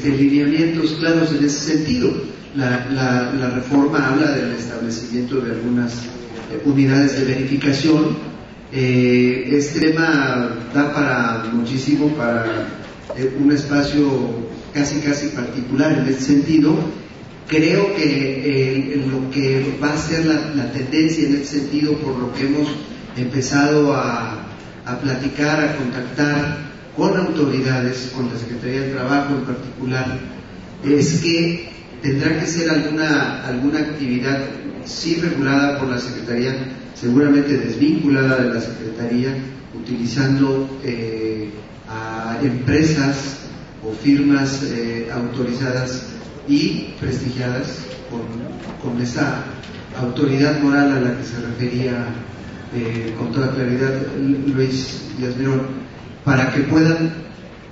lineamientos claros en ese sentido. La reforma habla del establecimiento de algunas unidades de verificación. Este tema da para muchísimo, para un espacio casi particular en este sentido. Creo que lo que va a ser la tendencia en este sentido, por lo que hemos empezado a platicar, a contactar con autoridades, con la Secretaría del Trabajo en particular, es que tendrá que ser alguna actividad sí regulada por la Secretaría, seguramente desvinculada de la Secretaría, utilizando a empresas o firmas autorizadas y prestigiadas con esa autoridad moral a la que se refería con toda claridad Luis Díaz Mirón, para que puedan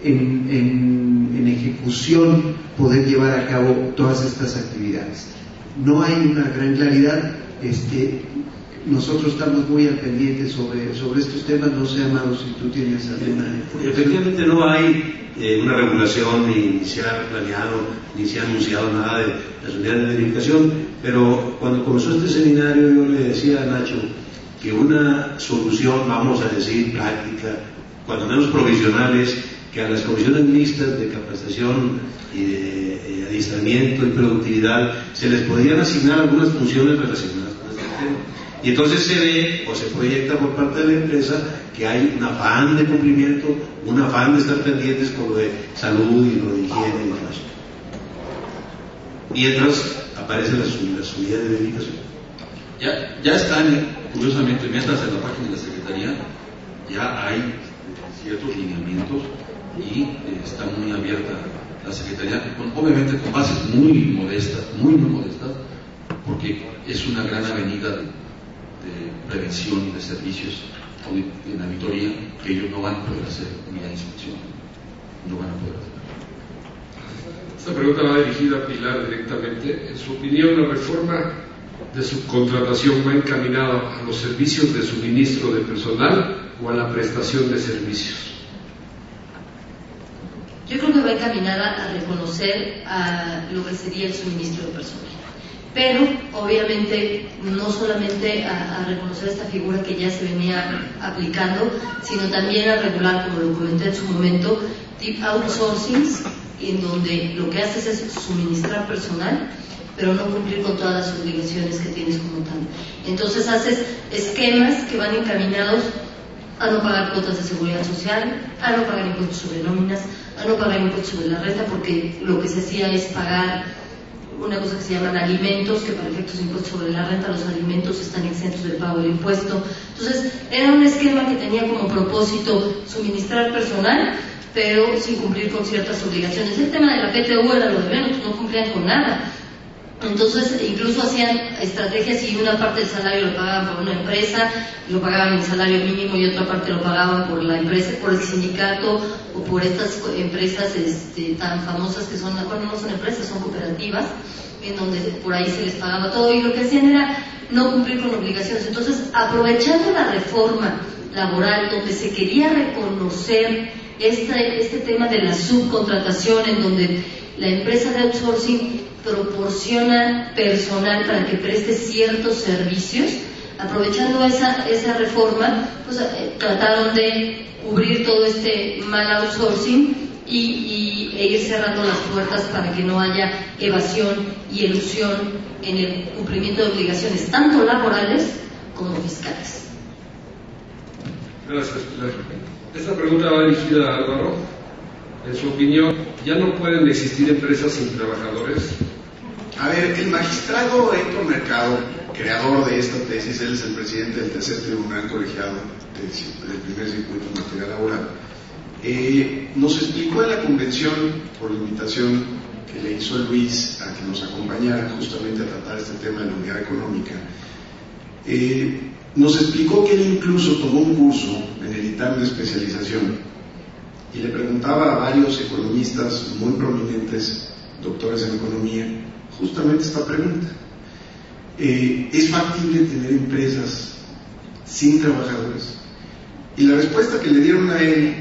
en ejecución poder llevar a cabo todas estas actividades. No hay una gran claridad. Nosotros estamos muy al pendiente sobre estos temas. No sé, Amado, si tú tienes alguna información. Efectivamente no hay una regulación, ni se ha planeado, ni se ha anunciado nada de las unidades de verificación, pero cuando comenzó este seminario yo le decía a Nacho que una solución, vamos a decir, práctica, cuando menos provisionales, que a las comisiones mixtas de capacitación y de adiestramiento y productividad se les podrían asignar algunas funciones relacionadas con este tema. Y entonces se ve o se proyecta por parte de la empresa que hay un afán de cumplimiento, un afán de estar pendientes con lo de salud y lo de higiene y demás. Mientras aparece la subida de verificación. Ya están, curiosamente, mientras en la página de la Secretaría ya hay ciertos lineamientos y está muy abierta la Secretaría, obviamente con bases muy modestas, muy modestas, porque es una gran avenida de prevención de servicios en auditoría que ellos no van a poder hacer ni la inspección, no van a poder hacer. Esta pregunta va dirigida a Pilar directamente. En su opinión, la reforma de subcontratación va encaminada a los servicios de suministro de personal o a la prestación de servicios. Yo creo que va encaminada a reconocer a lo que sería el suministro de personal, pero obviamente no solamente a reconocer esta figura que ya se venía aplicando, sino también a regular, como lo comenté en su momento, outsourcings, en donde lo que haces es suministrar personal, pero no cumplir con todas las obligaciones que tienes como tal. Entonces haces esquemas que van encaminados a no pagar cuotas de seguridad social, a no pagar impuestos sobre nóminas, a no pagar impuestos sobre la renta, porque lo que se hacía es pagar una cosa que se llaman alimentos, que para efectos de impuestos sobre la renta los alimentos están exentos del pago del impuesto. Entonces era un esquema que tenía como propósito suministrar personal, pero sin cumplir con ciertas obligaciones. El tema de la PTU era lo de menos, no cumplían con nada. Entonces incluso hacían estrategias y una parte del salario lo pagaban por una empresa, lo pagaban en salario mínimo y otra parte lo pagaban por la empresa, por el sindicato o por estas empresas tan famosas que son, bueno, no son empresas, son cooperativas, en donde por ahí se les pagaba todo y lo que hacían era no cumplir con obligaciones. Entonces, aprovechando la reforma laboral donde se quería reconocer este tema de la subcontratación, en donde la empresa de outsourcing proporciona personal para que preste ciertos servicios, aprovechando esa reforma, pues trataron de cubrir todo este mal outsourcing e ir cerrando las puertas para que no haya evasión y elusión en el cumplimiento de obligaciones tanto laborales como fiscales. Gracias, Pilar. Esta pregunta va dirigida a Álvaro. En su opinión, ¿ya no pueden existir empresas sin trabajadores? A ver, el magistrado Héctor Mercado, creador de esta tesis, él es el presidente del tercer tribunal colegiado del primer circuito en materia laboral, nos explicó en la convención, por la invitación que le hizo Luis a que nos acompañara justamente a tratar este tema de la unidad económica, nos explicó que él incluso tomó un curso en el ITAM de especialización y le preguntaba a varios economistas muy prominentes, doctores en economía, justamente esta pregunta: ¿es factible tener empresas sin trabajadores? Y la respuesta que le dieron a él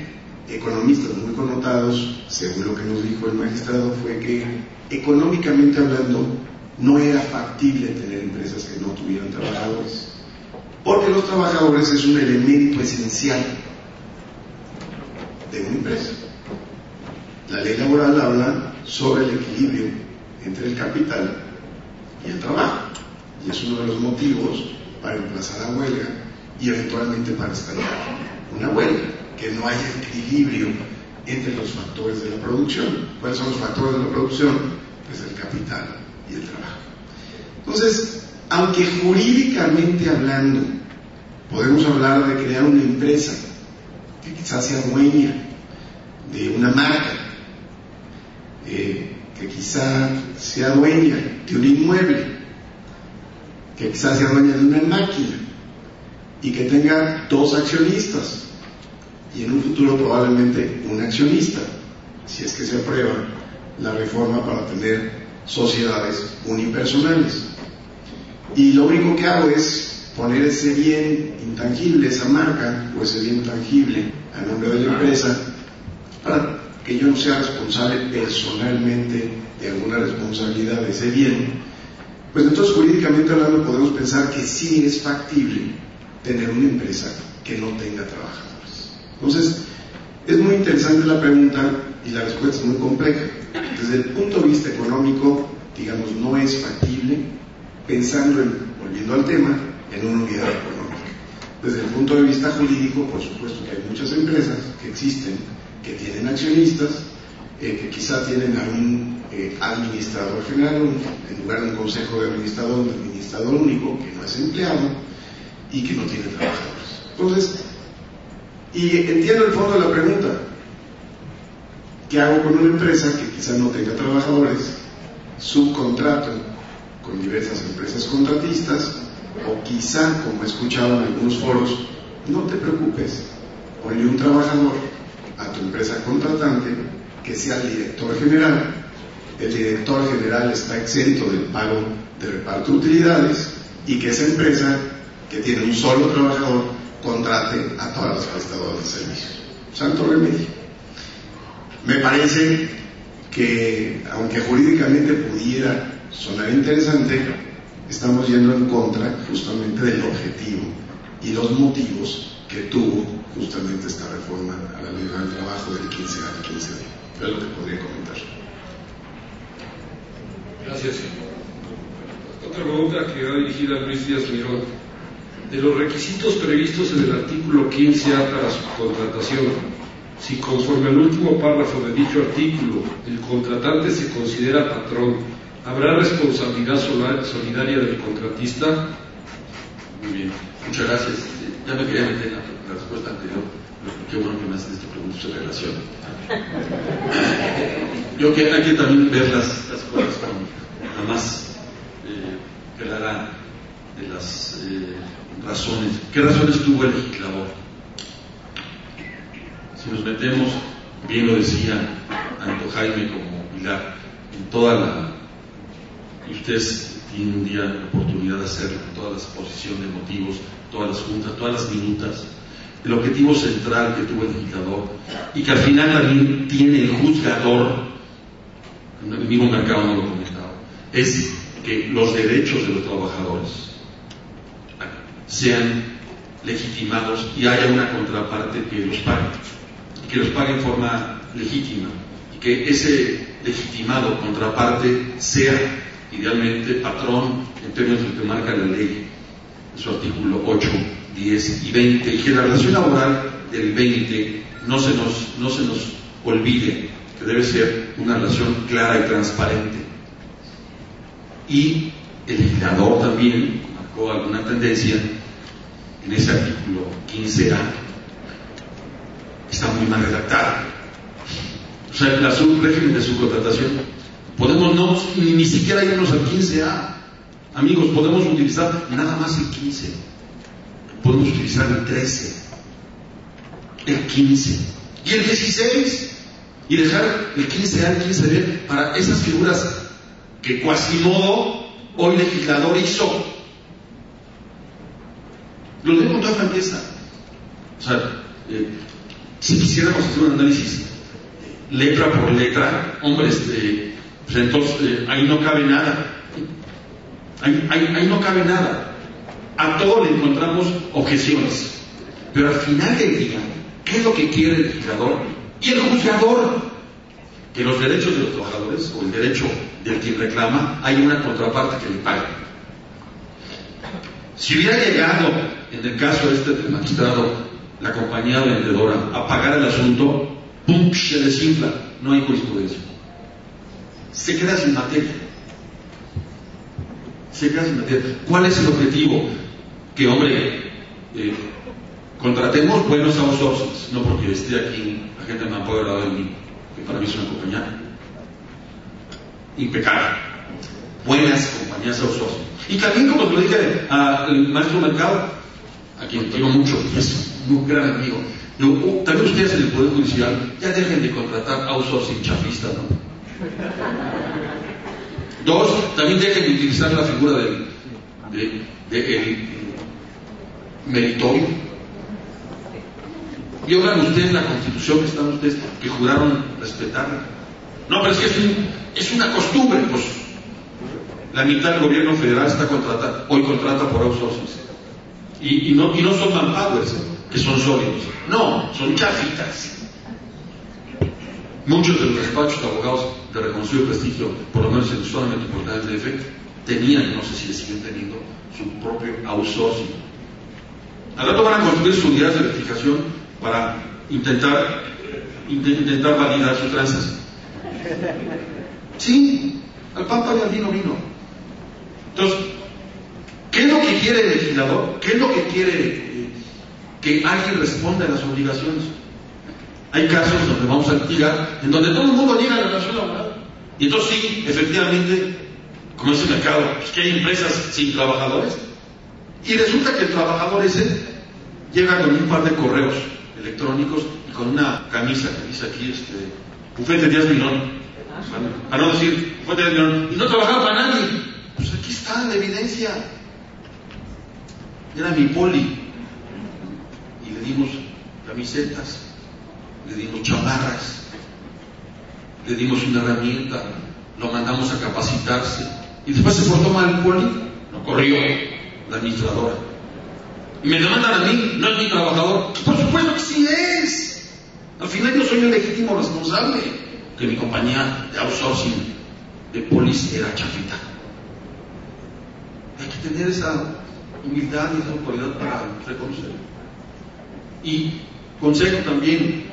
economistas muy connotados, según lo que nos dijo el magistrado, fue que económicamente hablando no era factible tener empresas que no tuvieran trabajadores, porque los trabajadores es un elemento esencial de una empresa. La ley laboral habla sobre el equilibrio entre el capital y el trabajo, y es uno de los motivos para emplazar a huelga y eventualmente para estallar una huelga, que no haya equilibrio entre los factores de la producción. ¿Cuáles son los factores de la producción? Pues el capital y el trabajo. Entonces, aunque jurídicamente hablando podemos hablar de crear una empresa que quizás sea dueña de una marca, que quizá sea dueña de un inmueble, que quizás sea dueña de una máquina y que tenga dos accionistas y en un futuro probablemente un accionista, si es que se aprueba la reforma para tener sociedades unipersonales. Y lo único que hago es poner ese bien intangible, esa marca o ese bien tangible a nombre de la empresa para que yo no sea responsable personalmente de alguna responsabilidad de ese bien. Pues entonces, jurídicamente hablando, podemos pensar que sí es factible tener una empresa que no tenga trabajadores. Entonces, es muy interesante la pregunta y la respuesta es muy compleja. Desde el punto de vista económico, digamos, no es factible, pensando en volviendo al tema, en una unidad económica. Desde el punto de vista jurídico, por supuesto que hay muchas empresas que existen, que tienen accionistas, que quizá tienen a un administrador general, en lugar de un consejo de administrador, un administrador único que no es empleado y que no tiene trabajadores. Entonces, y entiendo el fondo de la pregunta. ¿Qué hago con una empresa que quizá no tenga trabajadores, subcontrato con diversas empresas contratistas, o quizá, como he escuchado en algunos foros, no te preocupes, ponle un trabajador a tu empresa contratante que sea el director general? El director general está exento del pago de reparto de utilidades, y que esa empresa, que tiene un solo trabajador, contrate a todas las prestadoras de servicios. Santo remedio. Me parece que, aunque jurídicamente pudiera sonar interesante, estamos yendo en contra justamente del objetivo y los motivos que tuvo justamente esta reforma a la ley del trabajo del 15A al 15D. Es lo que podría comentar. Gracias. Otra pregunta que va dirigida a Luis Díaz Mirón. De los requisitos previstos en el artículo 15A para su contratación, si conforme al último párrafo de dicho artículo el contratante se considera patrón, ¿habrá responsabilidad solidaria del contratista? Muy bien, muchas gracias. Ya me quería meter en la respuesta anterior, pero qué bueno que me hacen esta pregunta, se relaciona. Yo creo que hay que también ver las cosas con la más clara de las razones. ¿Qué razones tuvo el legislador? Si nos metemos, bien lo decía tanto Jaime como Pilar, en toda la, y ustedes tienen un día la oportunidad de hacerlo, en toda la exposición de motivos, todas las juntas, todas las minutas, el objetivo central que tuvo el legislador, y que al final también tiene el juzgador, en el mismo mercado no lo comentaba, es que los derechos de los trabajadores sean legitimados y haya una contraparte que los pague, y que los pague en forma legítima, y que ese legitimado contraparte sea idealmente patrón en términos de lo que marca la ley en su artículo 8, 10 y 20, y que la relación laboral del 20 no se nos olvide que debe ser una relación clara y transparente. Y el legislador también marcó alguna tendencia en ese artículo 15A, está muy mal redactado. O sea, el régimen de subcontratación, podemos ni siquiera irnos al 15A. Amigos, podemos utilizar nada más el 15, podemos utilizar el 13, el 15 y el 16, y dejar el 15A, el 15B para esas figuras que Quasimodo, hoy legislador, hizo. Lo digo con toda franqueza. O sea, si quisiéramos hacer un análisis letra por letra, hombre, pues entonces ahí no cabe nada. Ahí no cabe nada. A todo le encontramos objeciones. Pero al final del día, ¿qué es lo que quiere el legislador y el juzgador? Que los derechos de los trabajadores, o el derecho del quien reclama, hay una contraparte que le pague. Si hubiera llegado, en el caso del magistrado, la compañía vendedora a pagar el asunto, ¡pum!, se desinfla, no hay jurisprudencia. Se queda sin materia. ¿Cuál es el objetivo? Que, hombre, contratemos buenos outsourcings, no porque esté aquí la gente me ha apoderado de mí, que para mí es una compañía impecable, buenas compañías outsourcing. Y también, como te lo dije al maestro Mercado, a quien quiero mucho, es un gran amigo, también ustedes en el Poder Judicial ya dejen de contratar outsourcing chafista, ¿no? Dos, también dejen de utilizar la figura del meritorio. Y oigan ustedes la Constitución que están ustedes, que juraron respetarla. No, pero es que es una costumbre, pues. La mitad del gobierno federal hoy contrata por outsourcing. Y no son manpowers, que son sólidos. No, son chafitas. Muchos de los despachos de abogados de reconocido prestigio, por lo menos en zona metropolitana del DF, tenían, no sé si le siguen teniendo, su propio outsourcing. Al rato van a construir sus unidades de verificación para intentar validar sus tranzas. Sí, al Papa y al vino. Entonces, ¿qué es lo que quiere el legislador? ¿Qué es lo que quiere que alguien responda a las obligaciones? Hay casos donde vamos a litigar, en donde todo el mundo niega la relación laboral. Y entonces sí, efectivamente, como es el mercado, pues que hay empresas sin trabajadores. Y resulta que el trabajador ese llega con un par de correos electrónicos y con una camisa que dice aquí, Bufete Díaz Mirón, para no decir Bufete Díaz Mirón, y no trabajaba para nadie. Pues aquí está la evidencia. Era mi poli. Y le dimos camisetas, le dimos chamarras, le dimos una herramienta, lo mandamos a capacitarse. Y después se portó mal el poli, lo corrió la administradora. Y me demandan a mí, no es mi trabajador. Por supuesto que sí es. Al final yo soy el legítimo responsable, que mi compañía de outsourcing de polis era chafita. Hay que tener esa humildad y esa autoridad para reconocerlo. Y consejo también,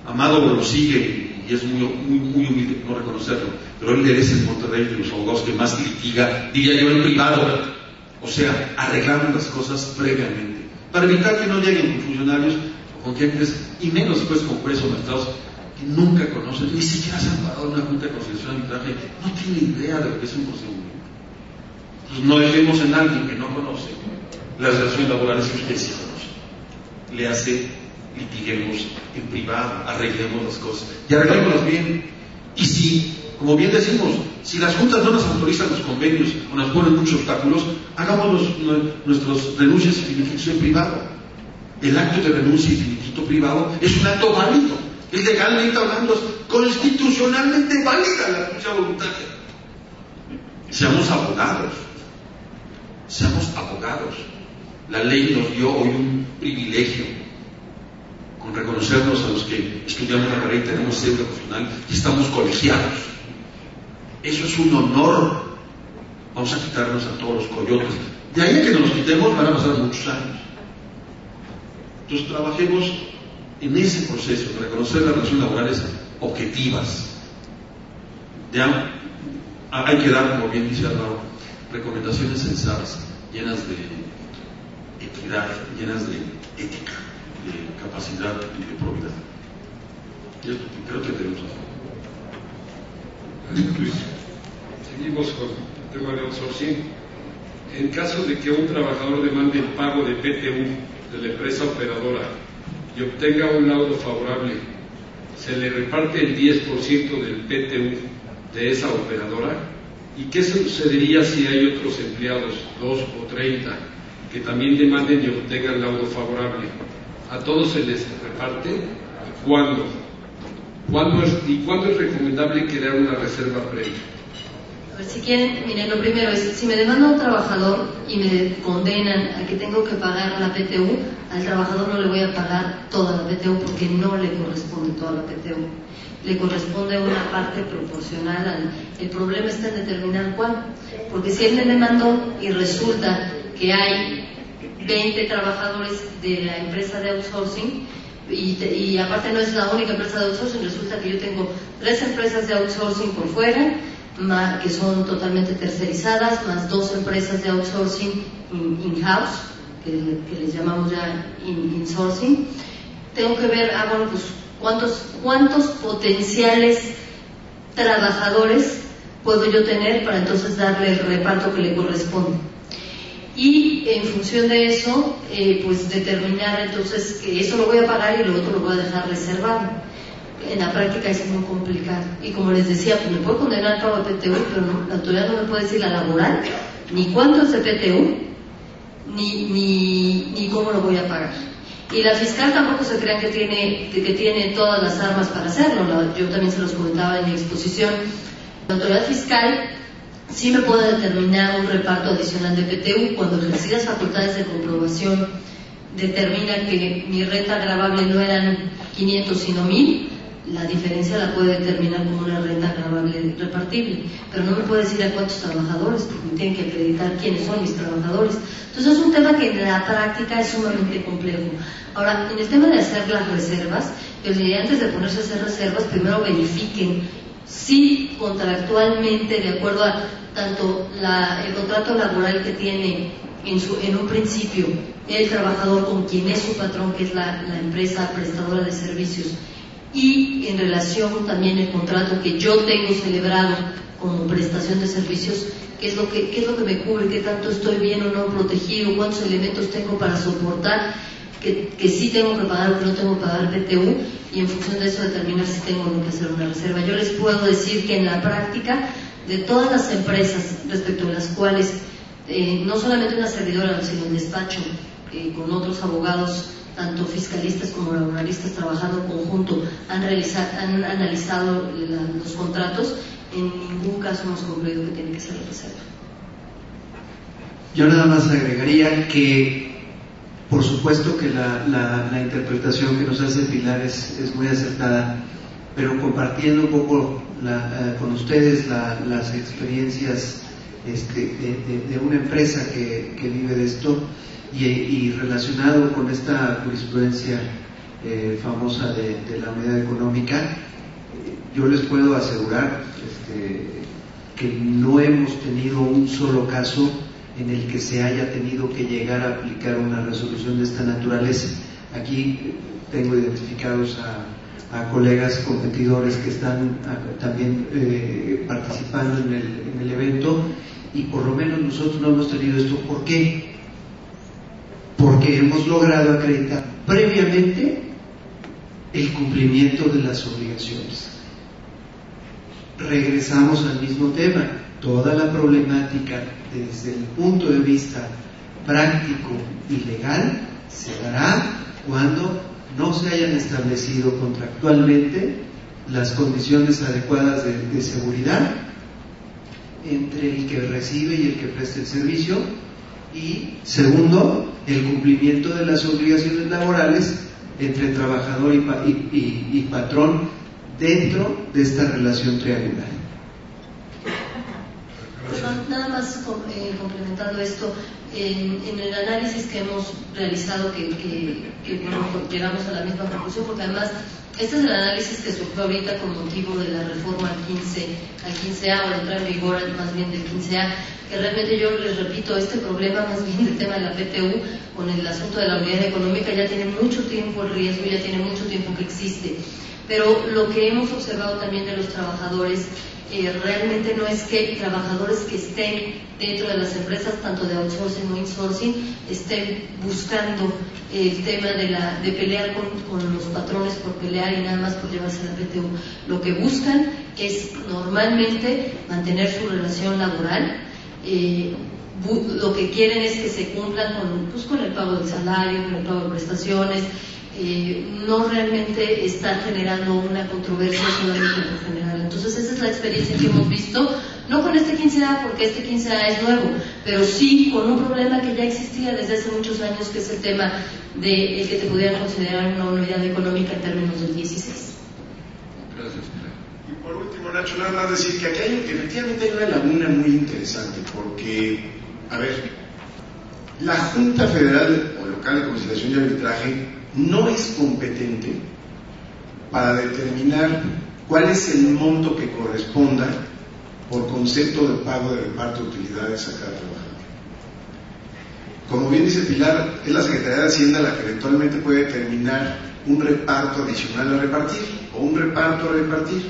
Amado lo sigue y es muy humilde no reconocerlo, pero él es el Monterrey de los abogados que más litiga, diría yo, en privado. O sea, arreglando las cosas previamente, para evitar que no lleguen con funcionarios o con gentes, y menos pues con jueces o magistrados que nunca conocen, ni siquiera se han parado en una junta de conciliación y arbitraje, no tienen idea de lo que es un procedimiento. Entonces no dejemos en alguien que no conoce las relaciones laborales que usted sí conoce. Le hace, litiguemos en privado, arreglemos las cosas y arreglémoslas bien. Y si, como bien decimos, si las juntas no nos autorizan los convenios o nos ponen muchos obstáculos, hagamos nuestras renuncias y finiquitos en privado. El acto de renuncia y finiquito privado es un acto válido, es legalmente hablando, es constitucionalmente válida la renuncia voluntaria. Seamos abogados. La ley nos dio hoy un privilegio con reconocernos a los que estudiamos la carrera y tenemos cédula profesional y estamos colegiados. Eso es un honor. Vamos a quitarnos a todos los coyotes. De ahí a que nos los quitemos van a pasar muchos años. Entonces trabajemos en ese proceso de reconocer las relaciones laborales objetivas. Ya hay que dar, como bien dice Álvaro, recomendaciones sensatas, llenas de equidad, llenas de ética, de capacidad y de probidad. Yo creo que tenemos Seguimos con el tema de outsourcing. En caso de que un trabajador demande el pago de PTU de la empresa operadora y obtenga un laudo favorable, ¿se le reparte el 10% del PTU de esa operadora? ¿Y qué sucedería si hay otros empleados, 2 o 30, que también demanden y obtengan laudo favorable? ¿A todos se les reparte? ¿Y cuándo? ¿Cuándo es recomendable crear una reserva previa? A ver, si quieren, miren, lo primero es, si me demanda un trabajador y me condenan a que tengo que pagar la PTU, al trabajador no le voy a pagar toda la PTU porque no le corresponde toda la PTU. Le corresponde una parte proporcional el problema está en determinar cuál, porque si él me demandó y resulta que hay 20 trabajadores de la empresa de outsourcing y aparte no es la única empresa de outsourcing, resulta que yo tengo 3 empresas de outsourcing por fuera que son totalmente tercerizadas, más 2 empresas de outsourcing in-house, que les llamamos ya insourcing. Tengo que ver, bueno, pues ¿cuántos potenciales trabajadores puedo yo tener para entonces darle el reparto que le corresponde? Y en función de eso, pues determinar entonces que eso lo voy a pagar y lo otro lo voy a dejar reservado. En la práctica es muy complicado. Y como les decía, pues me puedo condenar pago de PTU, pero no, la autoridad no me puede decir la laboral, ni cuánto es de PTU, ni cómo lo voy a pagar. Y la fiscal tampoco se crean que tiene todas las armas para hacerlo. Yo también se los comentaba en mi exposición. La autoridad fiscal sí me puede determinar un reparto adicional de PTU cuando ejercidas facultades de comprobación determinan que mi renta gravable no eran 500 sino 1000. la diferencia la puede determinar como una renta agravable repartible, pero no me puede decir a cuántos trabajadores, porque me tienen que acreditar quiénes son mis trabajadores. Entonces es un tema que en la práctica es sumamente complejo. Ahora, en el tema de hacer las reservas, yo diría, antes de ponerse a hacer reservas, primero verifiquen si contractualmente, de acuerdo a tanto el contrato laboral que tiene en un principio el trabajador con quien es su patrón, que es la empresa prestadora de servicios, y en relación también el contrato que yo tengo celebrado como prestación de servicios, qué es lo que me cubre, qué tanto estoy bien o no protegido, cuántos elementos tengo para soportar que sí tengo que pagar o que no tengo que pagar PTU, y en función de eso determinar si tengo o no que hacer una reserva. Yo les puedo decir que en la práctica de todas las empresas respecto a las cuales no solamente una servidora, sino el despacho con otros abogados, tanto fiscalistas como laboralistas trabajando en conjunto, han analizado los contratos, en ningún caso hemos concluido que tiene que ser la reserva. Yo nada más agregaría que por supuesto que la interpretación que nos hace Pilar es muy acertada, pero compartiendo un poco con ustedes las experiencias de una empresa que vive de esto, y relacionado con esta jurisprudencia famosa de la unidad económica, yo les puedo asegurar que no hemos tenido un solo caso en el que se haya tenido que llegar a aplicar una resolución de esta naturaleza. Aquí tengo identificados a colegas competidores que están también participando en el evento, y por lo menos nosotros no hemos tenido esto. ¿Por qué? Porque hemos logrado acreditar previamente el cumplimiento de las obligaciones. Regresamos al mismo tema, toda la problemática desde el punto de vista práctico y legal se dará cuando no se hayan establecido contractualmente las condiciones adecuadas de seguridad entre el que recibe y el que presta el servicio, y segundo, el cumplimiento de las obligaciones laborales entre trabajador y patrón dentro de esta relación triangular. Nada más complementando esto, en el análisis que hemos realizado, que llegamos a la misma conclusión, porque además este es el análisis que surgió ahorita con motivo de la reforma al 15A, o de entrar en vigor más bien del 15A, que realmente yo les repito, este problema más bien del tema de la PTU con el asunto de la unidad económica ya tiene mucho tiempo el riesgo, ya tiene mucho tiempo que existe, pero lo que hemos observado también de los trabajadores realmente no es que trabajadores que estén dentro de las empresas, tanto de outsourcing o insourcing, estén buscando el tema de pelear con los patrones por pelear y nada más por llevarse la PTU. Lo que buscan es normalmente mantener su relación laboral. Lo que quieren es que se cumplan con el pago del salario, con el pago de prestaciones. No realmente está generando una controversia solamente por general. Entonces esa es la experiencia que hemos visto, no con este 15A, porque este 15A es nuevo, pero sí con un problema que ya existía desde hace muchos años, que es el tema de el que te pudieran considerar una unidad económica en términos del 16. Gracias. Y por último, Nacho, nada más decir que aquí efectivamente hay una laguna muy interesante, porque, a ver, la Junta Federal o Local de Conciliación y Arbitraje no es competente para determinar cuál es el monto que corresponda por concepto de pago de reparto de utilidades a cada trabajador. Como bien dice Pilar, es la Secretaría de Hacienda la que eventualmente puede determinar un reparto adicional a repartir o un reparto a repartir.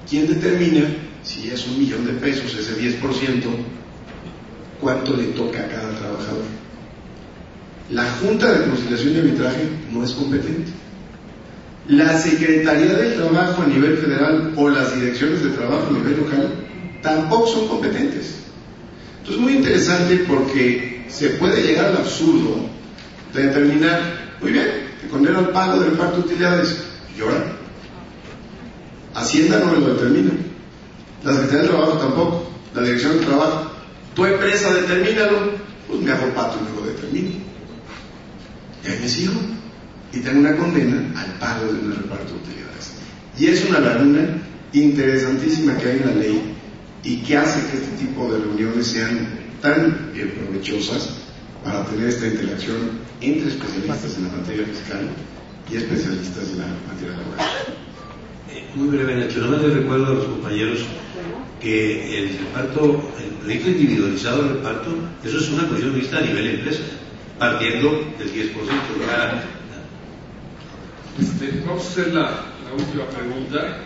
¿Quién determina si es $1,000,000, ese 10%, cuánto le toca a cada trabajador? La Junta de Conciliación y Arbitraje no es competente. La Secretaría del Trabajo a nivel federal o las direcciones de trabajo a nivel local tampoco son competentes. Entonces es muy interesante porque se puede llegar al absurdo de determinar, muy bien, te condeno al pago del reparto de utilidades, y ahora Hacienda no me lo determina, la Secretaría del Trabajo tampoco, la Dirección del Trabajo, tu empresa determínalo, pues me hago pato y me lo determino. Y ahí me sigo. y tenga una condena al pago de un reparto de utilidades. Y es una laguna interesantísima que hay en la ley y que hace que este tipo de reuniones sean tan provechosas para tener esta interacción entre especialistas en la materia fiscal y especialistas en la materia laboral. Muy brevemente, yo no me recuerdo a los compañeros que el reparto, el proyecto individualizado del reparto, eso es una cuestión vista a nivel empresa, partiendo del 10%. Vamos a hacer la última pregunta.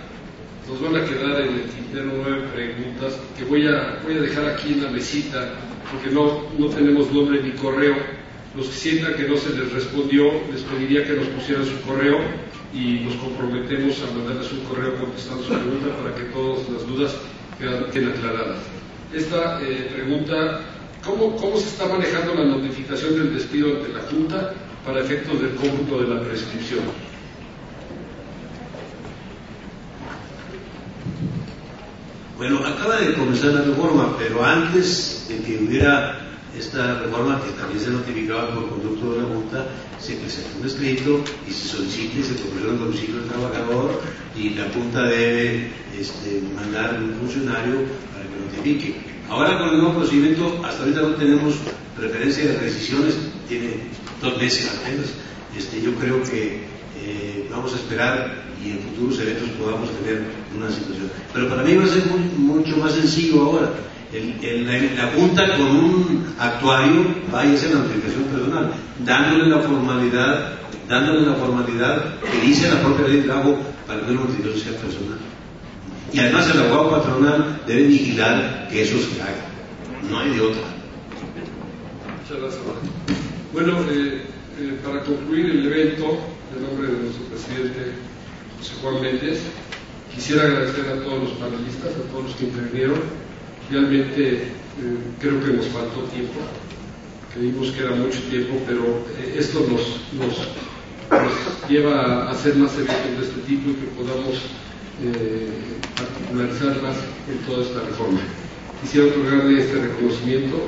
Nos van a quedar en el tintero 9 preguntas que voy a dejar aquí en la mesita, porque no tenemos nombre ni correo. Los que sientan que no se les respondió, les pediría que nos pusieran su correo y nos comprometemos a mandarles un correo contestando su pregunta para que todas las dudas queden aclaradas. Esta pregunta, ¿cómo se está manejando la notificación del despido ante la Junta para efectos del cómputo de la prescripción? Bueno, acaba de comenzar la reforma, pero antes de que hubiera esta reforma, que también se notificaba por conducto de la Junta, se presenta un escrito y se solicita y se proporciona el domicilio del trabajador y la Junta debe mandar un funcionario para que notifique. Ahora con el nuevo procedimiento, hasta ahorita no tenemos referencia de rescisiones, tiene 2 meses apenas. Yo creo que vamos a esperar y en futuros eventos podamos tener una situación. Pero para mí va a ser mucho más sencillo ahora. La Junta con un actuario va a hacer la notificación personal, dándole la formalidad que dice la propia ley de trabajo para que la notificación sea personal. Y además el abogado patronal debe vigilar que eso se haga. No hay de otra. Muchas gracias. Bueno, para concluir el evento, en nombre de nuestro presidente José Juan Méndez, quisiera agradecer a todos los panelistas, a todos los que intervinieron. Realmente creo que nos faltó tiempo, creímos que era mucho tiempo, pero esto nos lleva a hacer más eventos de este tipo y que podamos particularizar más en toda esta reforma. Quisiera otorgarle este reconocimiento